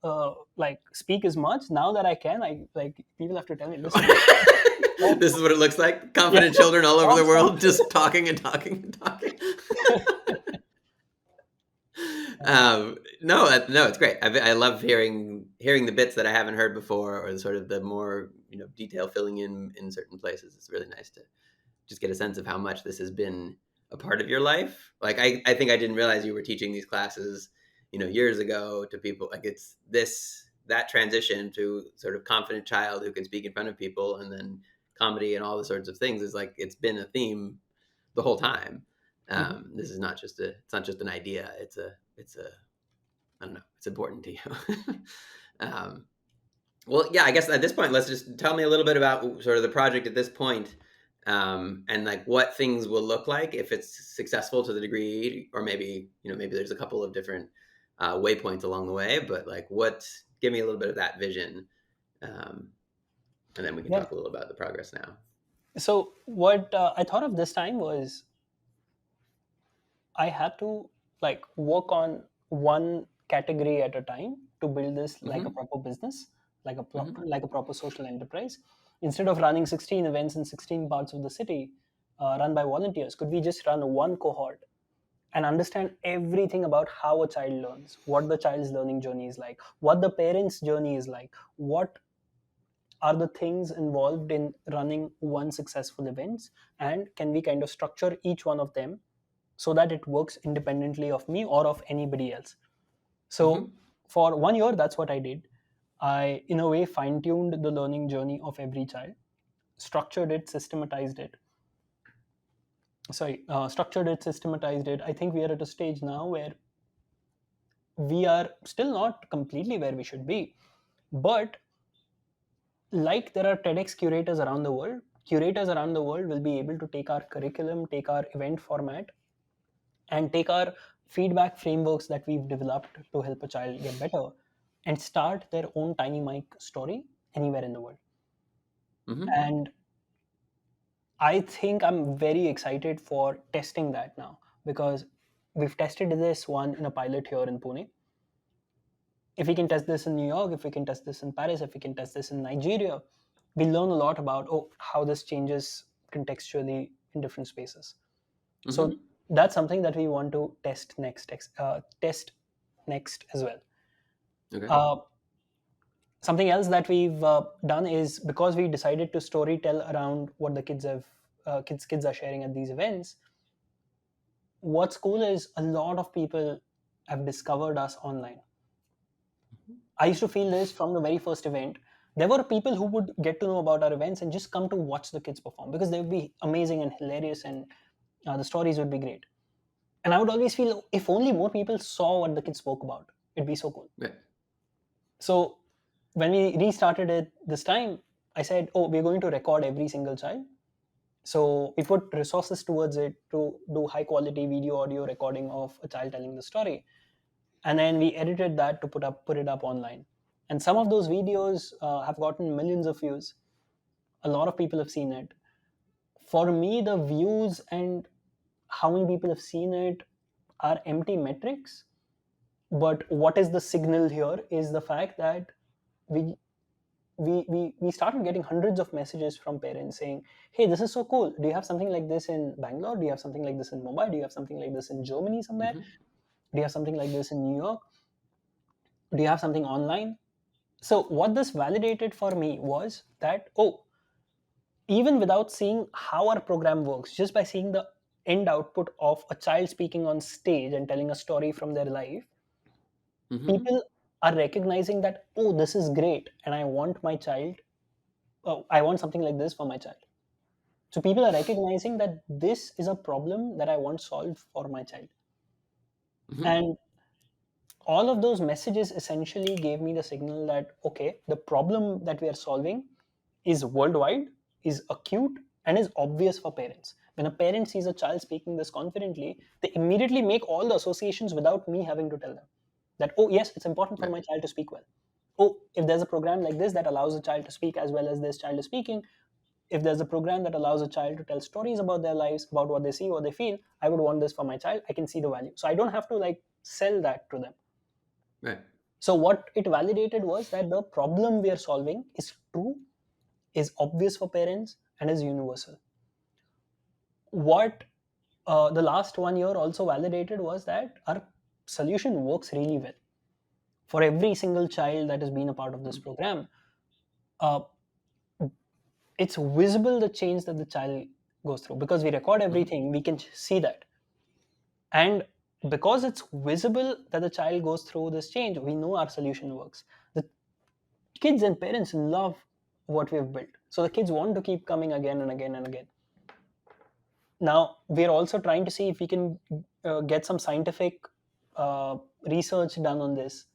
[SPEAKER 2] like speak as much. Now that I can, I like people have to tell me, listen, stop,
[SPEAKER 1] This is what it looks like.
[SPEAKER 2] yeah,
[SPEAKER 1] Confident children all over
[SPEAKER 2] stop,
[SPEAKER 1] the
[SPEAKER 2] stop.
[SPEAKER 1] world just talking and talking and talking. No, no, it's great. I love hearing the bits that I haven't heard before, or sort of the more detail filling in certain places. It's really nice to just get a sense of how much this has been a part of your life. Like I think I didn't realize you were teaching these classes, years ago to people. Like it's that transition to sort of confident child who can speak in front of people, and then comedy and all the sorts of things is like it's been a theme the whole time.
[SPEAKER 2] Mhm.
[SPEAKER 1] This is not just it's not just an idea. It's a I don't know. It's important to you. um, well, yeah. I guess at this point, let's just tell me a little bit about sort of the project at this point, and like what things will look like if it's successful to the degree, or maybe there's a couple of different waypoints along the way. But like, give me a little bit of that vision, um, and then we can
[SPEAKER 2] Yeah.
[SPEAKER 1] talk a little about the progress now.
[SPEAKER 2] So what I thought of this time was, I had to, like, work on one category at a time to build this like a
[SPEAKER 1] Mm-hmm.
[SPEAKER 2] proper business,
[SPEAKER 1] Mm-hmm.
[SPEAKER 2] like a proper social enterprise. Instead of running 16 events in 16 parts of the city, run by volunteers, could we just run one cohort and understand everything about how a child learns, what the child's learning journey is like, what the parents' journey is like, what are the things involved in running one successful events, and can we kind of structure each one of them so that it works independently of me or of anybody else. So
[SPEAKER 1] Mm-hmm.
[SPEAKER 2] for 1 year, that's what I did. I, in a way, fine tuned the learning journey of every child, structured it, systematized it. Structured it, systematized it. I think we are at a stage now where we are still not completely where we should be, but like there are TEDx curators around the world will be able to take our curriculum, take our event format, and take our feedback frameworks that we've developed to help a child get better and start their own tiny mic story anywhere in the world.
[SPEAKER 1] Mm-hmm.
[SPEAKER 2] And I think I'm very excited for testing that now, because we've tested this one in a pilot here in Pune. If we can test this in New York, if we can test this in Paris, if we can test this in Nigeria, we learn a lot about how this changes contextually in different spaces. So
[SPEAKER 1] Mm-hmm.
[SPEAKER 2] that's something that we want to test next as well.
[SPEAKER 1] Okay.
[SPEAKER 2] Uh, Something else that we've done is, because we decided to story tell around what the kids are sharing at these events. What's cool is a lot of people have discovered us online. I used to feel this from the very first event. There were people who would get to know about our events and just come to watch the kids perform because they would be amazing and hilarious, and the stories would be great. And I would always feel, if only more people saw what the kids spoke about, it'd be so cool.
[SPEAKER 1] Yeah.
[SPEAKER 2] So when we restarted it this time, I said, oh, we're going to record every single child. So we put resources towards it to do high quality video audio recording of a child telling the story, and then we edited that to put it up online. And some of those videos have gotten millions of views. A lot of people have seen it. For me, the views and how many people have seen it are empty metrics. But what is the signal here is the fact that we we started getting hundreds of messages from parents saying, hey, this is so cool. Do you have something like this in Bangalore? Do you have something like this in Mumbai? Do you have something like this in Germany somewhere?
[SPEAKER 1] Mm-hmm.
[SPEAKER 2] Do you have something like this in New York? Do you have something online? So what this validated for me was that, oh, even without seeing how our program works, just by seeing the end output of a child speaking on stage and telling a story from their life,
[SPEAKER 1] Mm-hmm.
[SPEAKER 2] people are recognizing that, oh, this is great, and I want my child, oh, I want something like this for my child. So people are recognizing that this is a problem that I want solved for my child.
[SPEAKER 1] Mm-hmm.
[SPEAKER 2] And all of those messages essentially gave me the signal that, okay, the problem that we are solving is worldwide, is acute, and is obvious for parents. When a parent sees a child speaking this confidently, they immediately make all the associations without me having to tell them that, oh, yes, it's important for
[SPEAKER 1] Yeah.
[SPEAKER 2] my child to speak well. Oh, if there's a program like this that allows a child to speak as well as this child is speaking, if there's a program that allows a child to tell stories about their lives, about what they see, what they feel, I would want this for my child. I can see the value. So I don't have to like sell that to them.
[SPEAKER 1] Right.
[SPEAKER 2] So what it validated was that the problem we are solving is true, is obvious for parents, and is universal. What the last 1 year also validated was that our solution works really well for every single child that has been a part of this
[SPEAKER 1] Mm-hmm.
[SPEAKER 2] program. Uh, it's visible the change that the child goes through because we record
[SPEAKER 1] Mm-hmm.
[SPEAKER 2] everything. We can see that, and because it's visible that the child goes through this change, we know our solution works. The kids and parents love what we've built, so the kids want to keep coming again and again and again. Now we're also trying to see if we can get some scientific research done on this.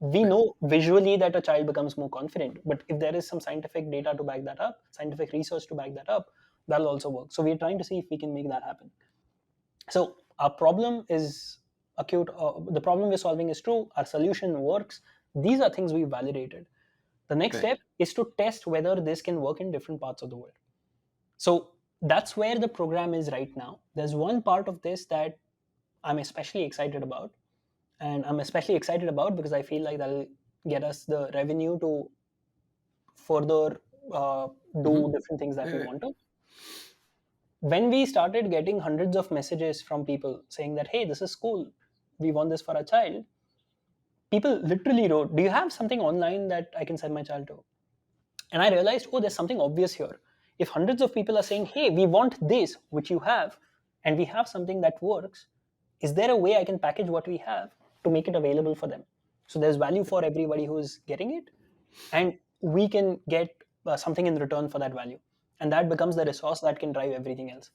[SPEAKER 2] We
[SPEAKER 1] Right.
[SPEAKER 2] know visually that a child becomes more confident, but if there is some scientific data to back that up, scientific research to back that up, that'll also work. So we're trying to see if we can make that happen. So our problem is acute. The problem we're solving is true. Our solution works. These are things we validated. The next
[SPEAKER 1] Right.
[SPEAKER 2] step is to test whether this can work in different parts of the world. So that's where the program is right now. There's one part of this that I'm especially excited about, and I'm especially excited about because I feel like that'll get us the revenue to further
[SPEAKER 1] Mm-hmm.
[SPEAKER 2] do different things that
[SPEAKER 1] Right.
[SPEAKER 2] we
[SPEAKER 1] Right.
[SPEAKER 2] want to. when we started getting hundreds of messages from people saying that, hey, this is cool, we want this for our child, people literally wrote, do you have something online that I can send my child to? And I realized, oh, there's something obvious here. If hundreds of people are saying, hey, we want this, which you have, and we have something that works, is there a way I can package what we have to make it available for them? So there's value for everybody who's getting it, and we can get something in return for that value. And that becomes the resource that can drive everything else.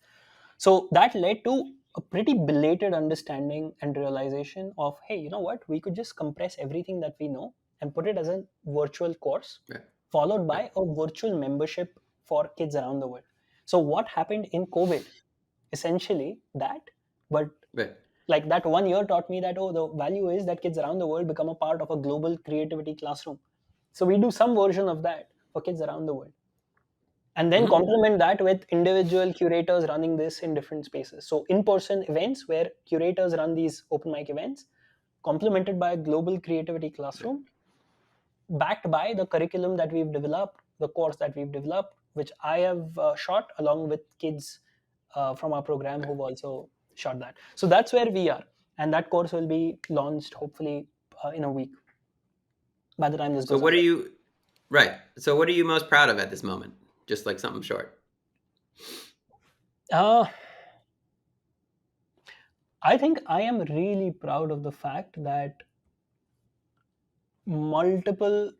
[SPEAKER 2] So that led to a pretty belated understanding and realization of, hey, you know what? We could just compress everything that we know and put it as a virtual course,
[SPEAKER 1] Right.
[SPEAKER 2] followed
[SPEAKER 1] Right.
[SPEAKER 2] by a virtual membership for kids around the world. So what happened in COVID? Essentially that, but
[SPEAKER 1] Right.
[SPEAKER 2] like that 1 year taught me that, oh, the value is that kids around the world become a part of a global creativity classroom. So we do some version of that for kids around the world, and then
[SPEAKER 1] Mm-hmm.
[SPEAKER 2] complement that with individual curators running this in different spaces. So in-person events where curators run these open mic events, complemented by a global creativity
[SPEAKER 1] Right.
[SPEAKER 2] classroom, backed by the curriculum that we've developed, the course that we've developed, which I have shot along with kids from our program
[SPEAKER 1] Right.
[SPEAKER 2] who've also shot that. So that's where we are, and that course will be launched hopefully in a week by the time this
[SPEAKER 1] So
[SPEAKER 2] goes
[SPEAKER 1] what
[SPEAKER 2] out.
[SPEAKER 1] are you right? So what are you most proud of at this moment? Just like something short.
[SPEAKER 2] Uh, I think I am really proud of the fact that multiple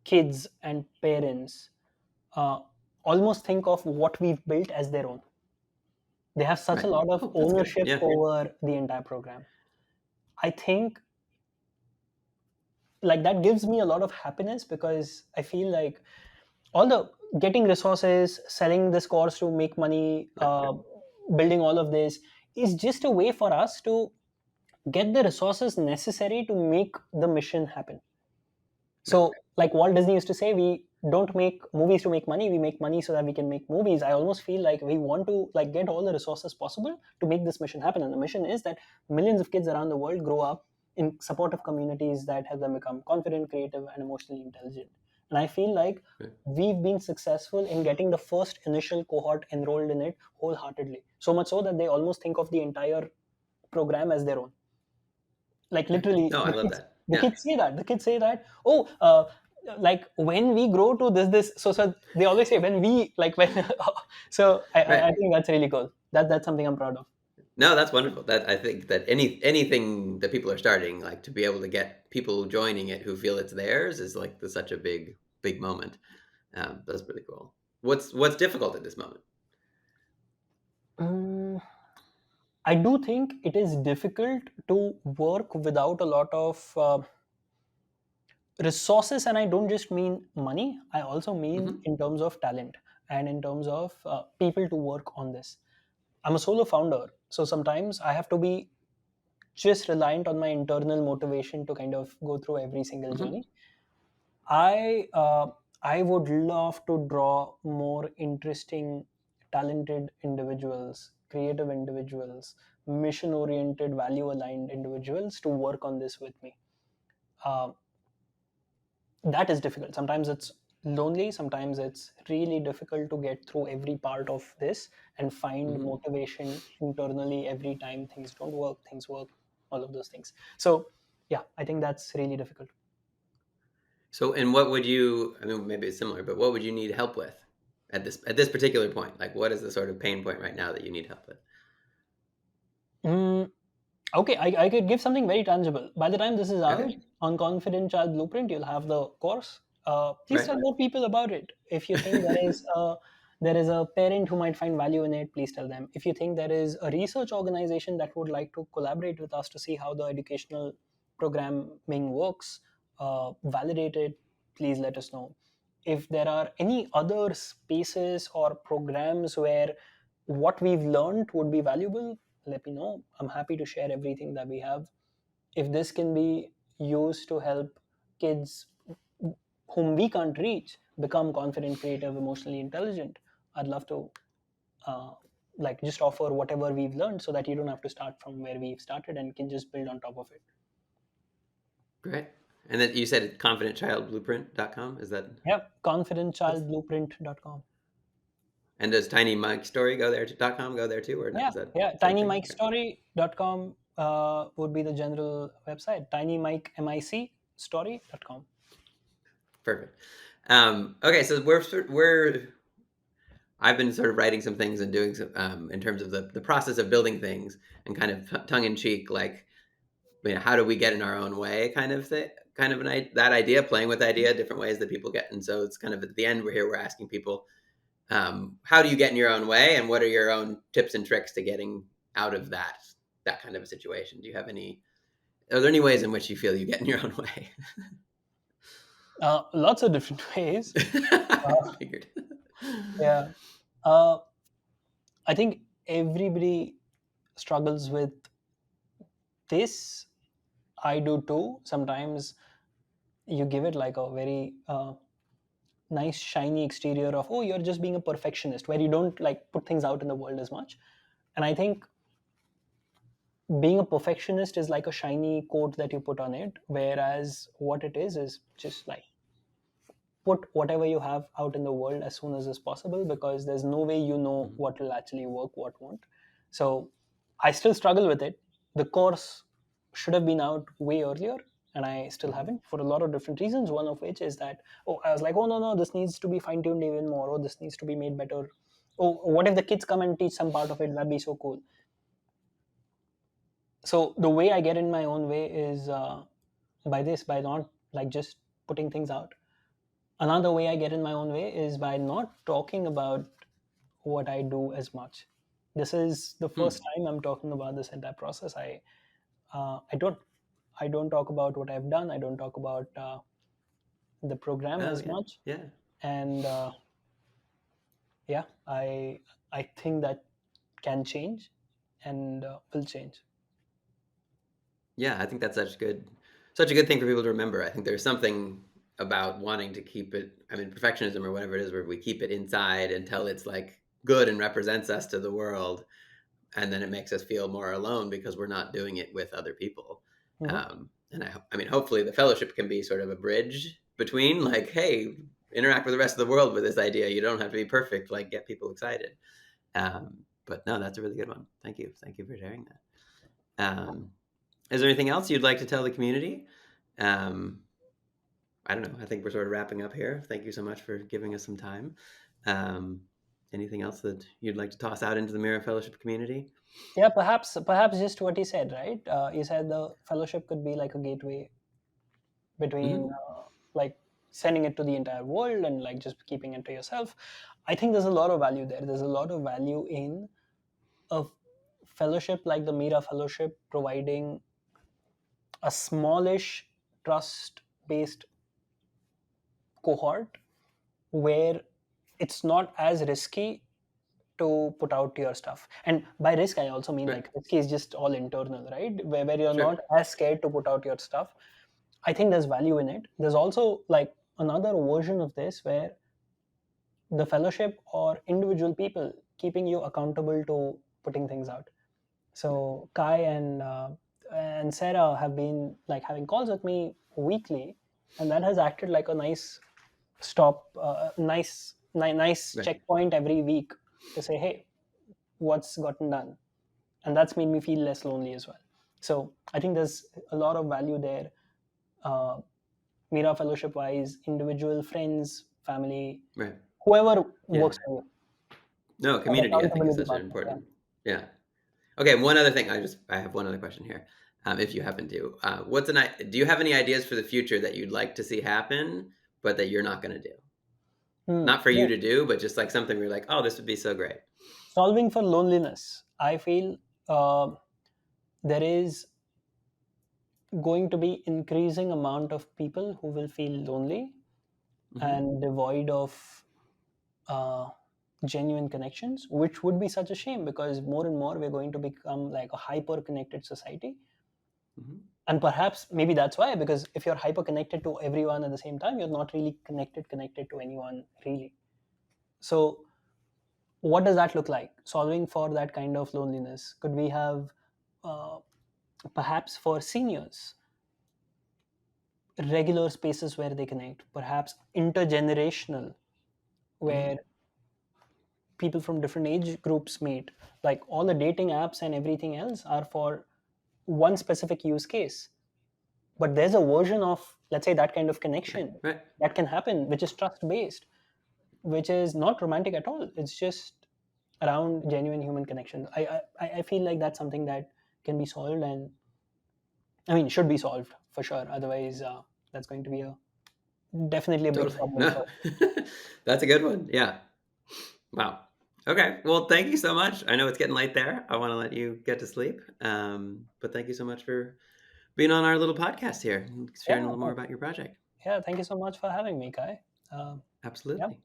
[SPEAKER 2] kids and parents uh, almost think of what we've built as their own. They have such a
[SPEAKER 1] Right.
[SPEAKER 2] lot of
[SPEAKER 1] Oh, that's good.
[SPEAKER 2] ownership
[SPEAKER 1] Yeah.
[SPEAKER 2] over the entire program. I think like that gives me a lot of happiness, because I feel like all the getting resources, selling this course to make money,
[SPEAKER 1] Right.
[SPEAKER 2] building all of this is just a way for us to get the resources necessary to make the mission happen.
[SPEAKER 1] Right.
[SPEAKER 2] So, like Walt Disney used to say, we don't make movies to make money. We make money so that we can make movies. I almost feel like we want to like get all the resources possible to make this mission happen. And the mission is that millions of kids around the world grow up in supportive communities that help them become confident, creative, and emotionally intelligent. And I feel like
[SPEAKER 1] Right.
[SPEAKER 2] we've been successful in getting the first initial cohort enrolled in it wholeheartedly. So much so that they almost think of the entire program as their own. Like
[SPEAKER 1] Right.
[SPEAKER 2] literally
[SPEAKER 1] No, I
[SPEAKER 2] the
[SPEAKER 1] love
[SPEAKER 2] kids
[SPEAKER 1] that.
[SPEAKER 2] the
[SPEAKER 1] Yeah.
[SPEAKER 2] kids say that the kids say that, oh, like when we grow to this, so they always say when we like when so I
[SPEAKER 1] Right.
[SPEAKER 2] think that's really cool. That's something I'm proud of.
[SPEAKER 1] No, that's wonderful. That I think that anything that people are starting, like to be able to get people joining it who feel it's theirs, is like such a big moment. That's really cool. What's difficult at this moment?
[SPEAKER 2] Mm, I do think it is difficult to work without a lot of resources, and I don't just mean money, I also mean
[SPEAKER 1] Hmm.
[SPEAKER 2] in terms of talent and in terms of people to work on this. I'm a solo founder, so sometimes I have to be just reliant on my internal motivation to kind of go through every single
[SPEAKER 1] Hmm.
[SPEAKER 2] journey. I would love to draw more interesting, talented individuals, creative individuals, mission oriented, value aligned individuals to work on this with me. Uh, that is difficult. Sometimes it's lonely, sometimes it's really difficult to get through every part of this and find
[SPEAKER 1] Hmm.
[SPEAKER 2] motivation internally every time things don't work, things work, all of those things. So yeah, I think that's really difficult.
[SPEAKER 1] So, and what would you? I mean, maybe it's similar, but what would you need help with at this particular point? Like, what is the sort of pain point right now that you need help with?
[SPEAKER 2] Mm, okay, I could give something very tangible. By the time this is out
[SPEAKER 1] Okay.
[SPEAKER 2] on Confident Child Blueprint, you'll have the course. Please
[SPEAKER 1] Right.
[SPEAKER 2] tell more people about it. If you think there is a parent who might find value in it, please tell them. If you think there is a research organization that would like to collaborate with us to see how the educational programming works, validate it, please let us know. If there are any other spaces or programs where what we've learned would be valuable, let me know. I'm happy to share everything that we have. If this can be used to help kids whom we can't reach become confident, creative, emotionally intelligent, I'd love to uh, like just offer whatever we've learned so that you don't have to start from where we've started and can just build on top of it.
[SPEAKER 1] Great. And then you said confidentchildblueprint.com. Is that
[SPEAKER 2] Yeah,
[SPEAKER 1] that's
[SPEAKER 2] confidentchildblueprint.com.
[SPEAKER 1] And does tinymikestory.com go there too, or not?
[SPEAKER 2] Yeah,
[SPEAKER 1] Is that
[SPEAKER 2] yeah.
[SPEAKER 1] same thing? Okay.
[SPEAKER 2] tinymikestory.com would be the general website. tinymike story.com.
[SPEAKER 1] Perfect. Okay, so I've been sort of writing some things and doing some in terms of the process of building things and kind of tongue in cheek, like, how do we get in our own way, kind of thing, kind of that idea, playing with the idea, different ways that people get. And so it's kind of at the end we're asking people, how do you get in your own way, and what are your own tips and tricks to getting out of that kind of a situation? Do you have any? Are there any ways in which you feel you get in your own way?
[SPEAKER 2] Lots of different ways.
[SPEAKER 1] I
[SPEAKER 2] Uh,
[SPEAKER 1] figured.
[SPEAKER 2] yeah. Uh, I think everybody struggles with this. I do too. Sometimes you give it like a very nice shiny exterior of, oh, you're just being a perfectionist, where you don't like put things out in the world as much. And I think being a perfectionist is like a shiny coat that you put on it, whereas what it is just like put whatever you have out in the world as soon as is possible, because there's no way you know
[SPEAKER 1] Mhm.
[SPEAKER 2] what will actually work, what won't. So I still struggle with it. The course should have been out way earlier, and I still
[SPEAKER 1] Mhm.
[SPEAKER 2] haven't, for a lot of different reasons. One of which is that, oh, I was like, oh, no, this needs to be fine-tuned even more, or this needs to be made better. Oh, what if the kids come and teach some part of it? That'd be so cool. So the way I get in my own way is by not like just putting things out. Another way I get in my own way is by not talking about what I do as much. This is the first
[SPEAKER 1] Hmm.
[SPEAKER 2] time I'm talking about this entire process. I don't talk about what I've done. I don't talk about the program
[SPEAKER 1] Oh
[SPEAKER 2] as
[SPEAKER 1] yeah,
[SPEAKER 2] much.
[SPEAKER 1] yeah,
[SPEAKER 2] And yeah, I think that can change and will change.
[SPEAKER 1] yeah. I think that's such a good thing for people to remember. I think there's something about wanting to keep it. I mean, perfectionism or whatever it is, where we keep it inside until it's like good and represents us to the world, and then it makes us feel more alone because we're not doing it with other people.
[SPEAKER 2] Mhm.
[SPEAKER 1] And I mean, hopefully, the fellowship can be sort of a bridge between, like, hey, interact with the rest of the world with this idea. You don't have to be perfect. Like, get people excited. But no, that's a really good one. Thank you for sharing that. Is there anything else you'd like to tell the community? Um, I don't know. I think we're sort of wrapping up here. Thank you so much for giving us some time. Um, Anything else that you'd like to toss out into the Mira Fellowship community?
[SPEAKER 2] Yeah, perhaps just what he said, right? He said the fellowship could be like a gateway between
[SPEAKER 1] Hmm.
[SPEAKER 2] like sending it to the entire world and like just keeping it to yourself. I think there's a lot of value there. There's a lot of value in a fellowship like the Mira Fellowship providing a smallish trust based cohort where it's not as risky to put out your stuff. And by risk, I also mean
[SPEAKER 1] Right.
[SPEAKER 2] like risky is just all internal, right? Where you're
[SPEAKER 1] Sure.
[SPEAKER 2] not as scared to put out your stuff. I think there's value in it. There's also like another version of this where the fellowship or individual people keeping you accountable to putting things out.
[SPEAKER 1] Right.
[SPEAKER 2] So Kai and Sarah have been like having calls with me weekly, and that has acted like a nice nice
[SPEAKER 1] Right.
[SPEAKER 2] checkpoint every week to say, hey, what's gotten done, and that's made me feel less lonely as well. So I think there's a lot of value there. Uh, Mira Fellowship wise, individual friends, family,
[SPEAKER 1] Right.
[SPEAKER 2] whoever
[SPEAKER 1] Yeah.
[SPEAKER 2] works for you,
[SPEAKER 1] No,
[SPEAKER 2] an
[SPEAKER 1] community, I think, is
[SPEAKER 2] accountability
[SPEAKER 1] such an
[SPEAKER 2] partner. Yeah.
[SPEAKER 1] important. Yeah. Okay. One other thing. I have one other question here. If you happen to, do you have any ideas for the future that you'd like to see happen, but that you're not going to do? Not for you
[SPEAKER 2] Yeah.
[SPEAKER 1] to do, but just like something where you're like, oh, this would be so great.
[SPEAKER 2] Solving for loneliness. I feel there is going to be increasing amount of people who will feel lonely
[SPEAKER 1] Hmm.
[SPEAKER 2] and devoid of uh, genuine connections, which would be such a shame because more and more we're going to become like a hyper connected society.
[SPEAKER 1] Hmm.
[SPEAKER 2] And perhaps maybe that's why, because if you're hyper connected to everyone at the same time, you're not really connected to anyone really. So what does that look like, solving for that kind of loneliness? Could we have uh, perhaps for seniors regular spaces where they connect, perhaps intergenerational,
[SPEAKER 1] Hmm.
[SPEAKER 2] where people from different age groups meet. Like all the dating apps and everything else are for one specific use case. But there's a version of, let's say, that kind of
[SPEAKER 1] Right.
[SPEAKER 2] connection
[SPEAKER 1] Right.
[SPEAKER 2] that can happen, which is trust based, which is not romantic at all. It's just around genuine human connection. I feel like that's something that can be solved, and I mean should be solved for sure. Otherwise, that's going to be a definitely a big
[SPEAKER 1] Totally.
[SPEAKER 2] problem
[SPEAKER 1] No,
[SPEAKER 2] for.
[SPEAKER 1] that's a good one. Yeah. Wow. Okay. Well, thank you so much. I know it's getting late there. I want to let you get to sleep. But thank you so much for being on our little podcast here and sharing a
[SPEAKER 2] Yeah,
[SPEAKER 1] little more about your project.
[SPEAKER 2] yeah. Thank you so much for having me, Kai. Um, yeah.
[SPEAKER 1] Absolutely.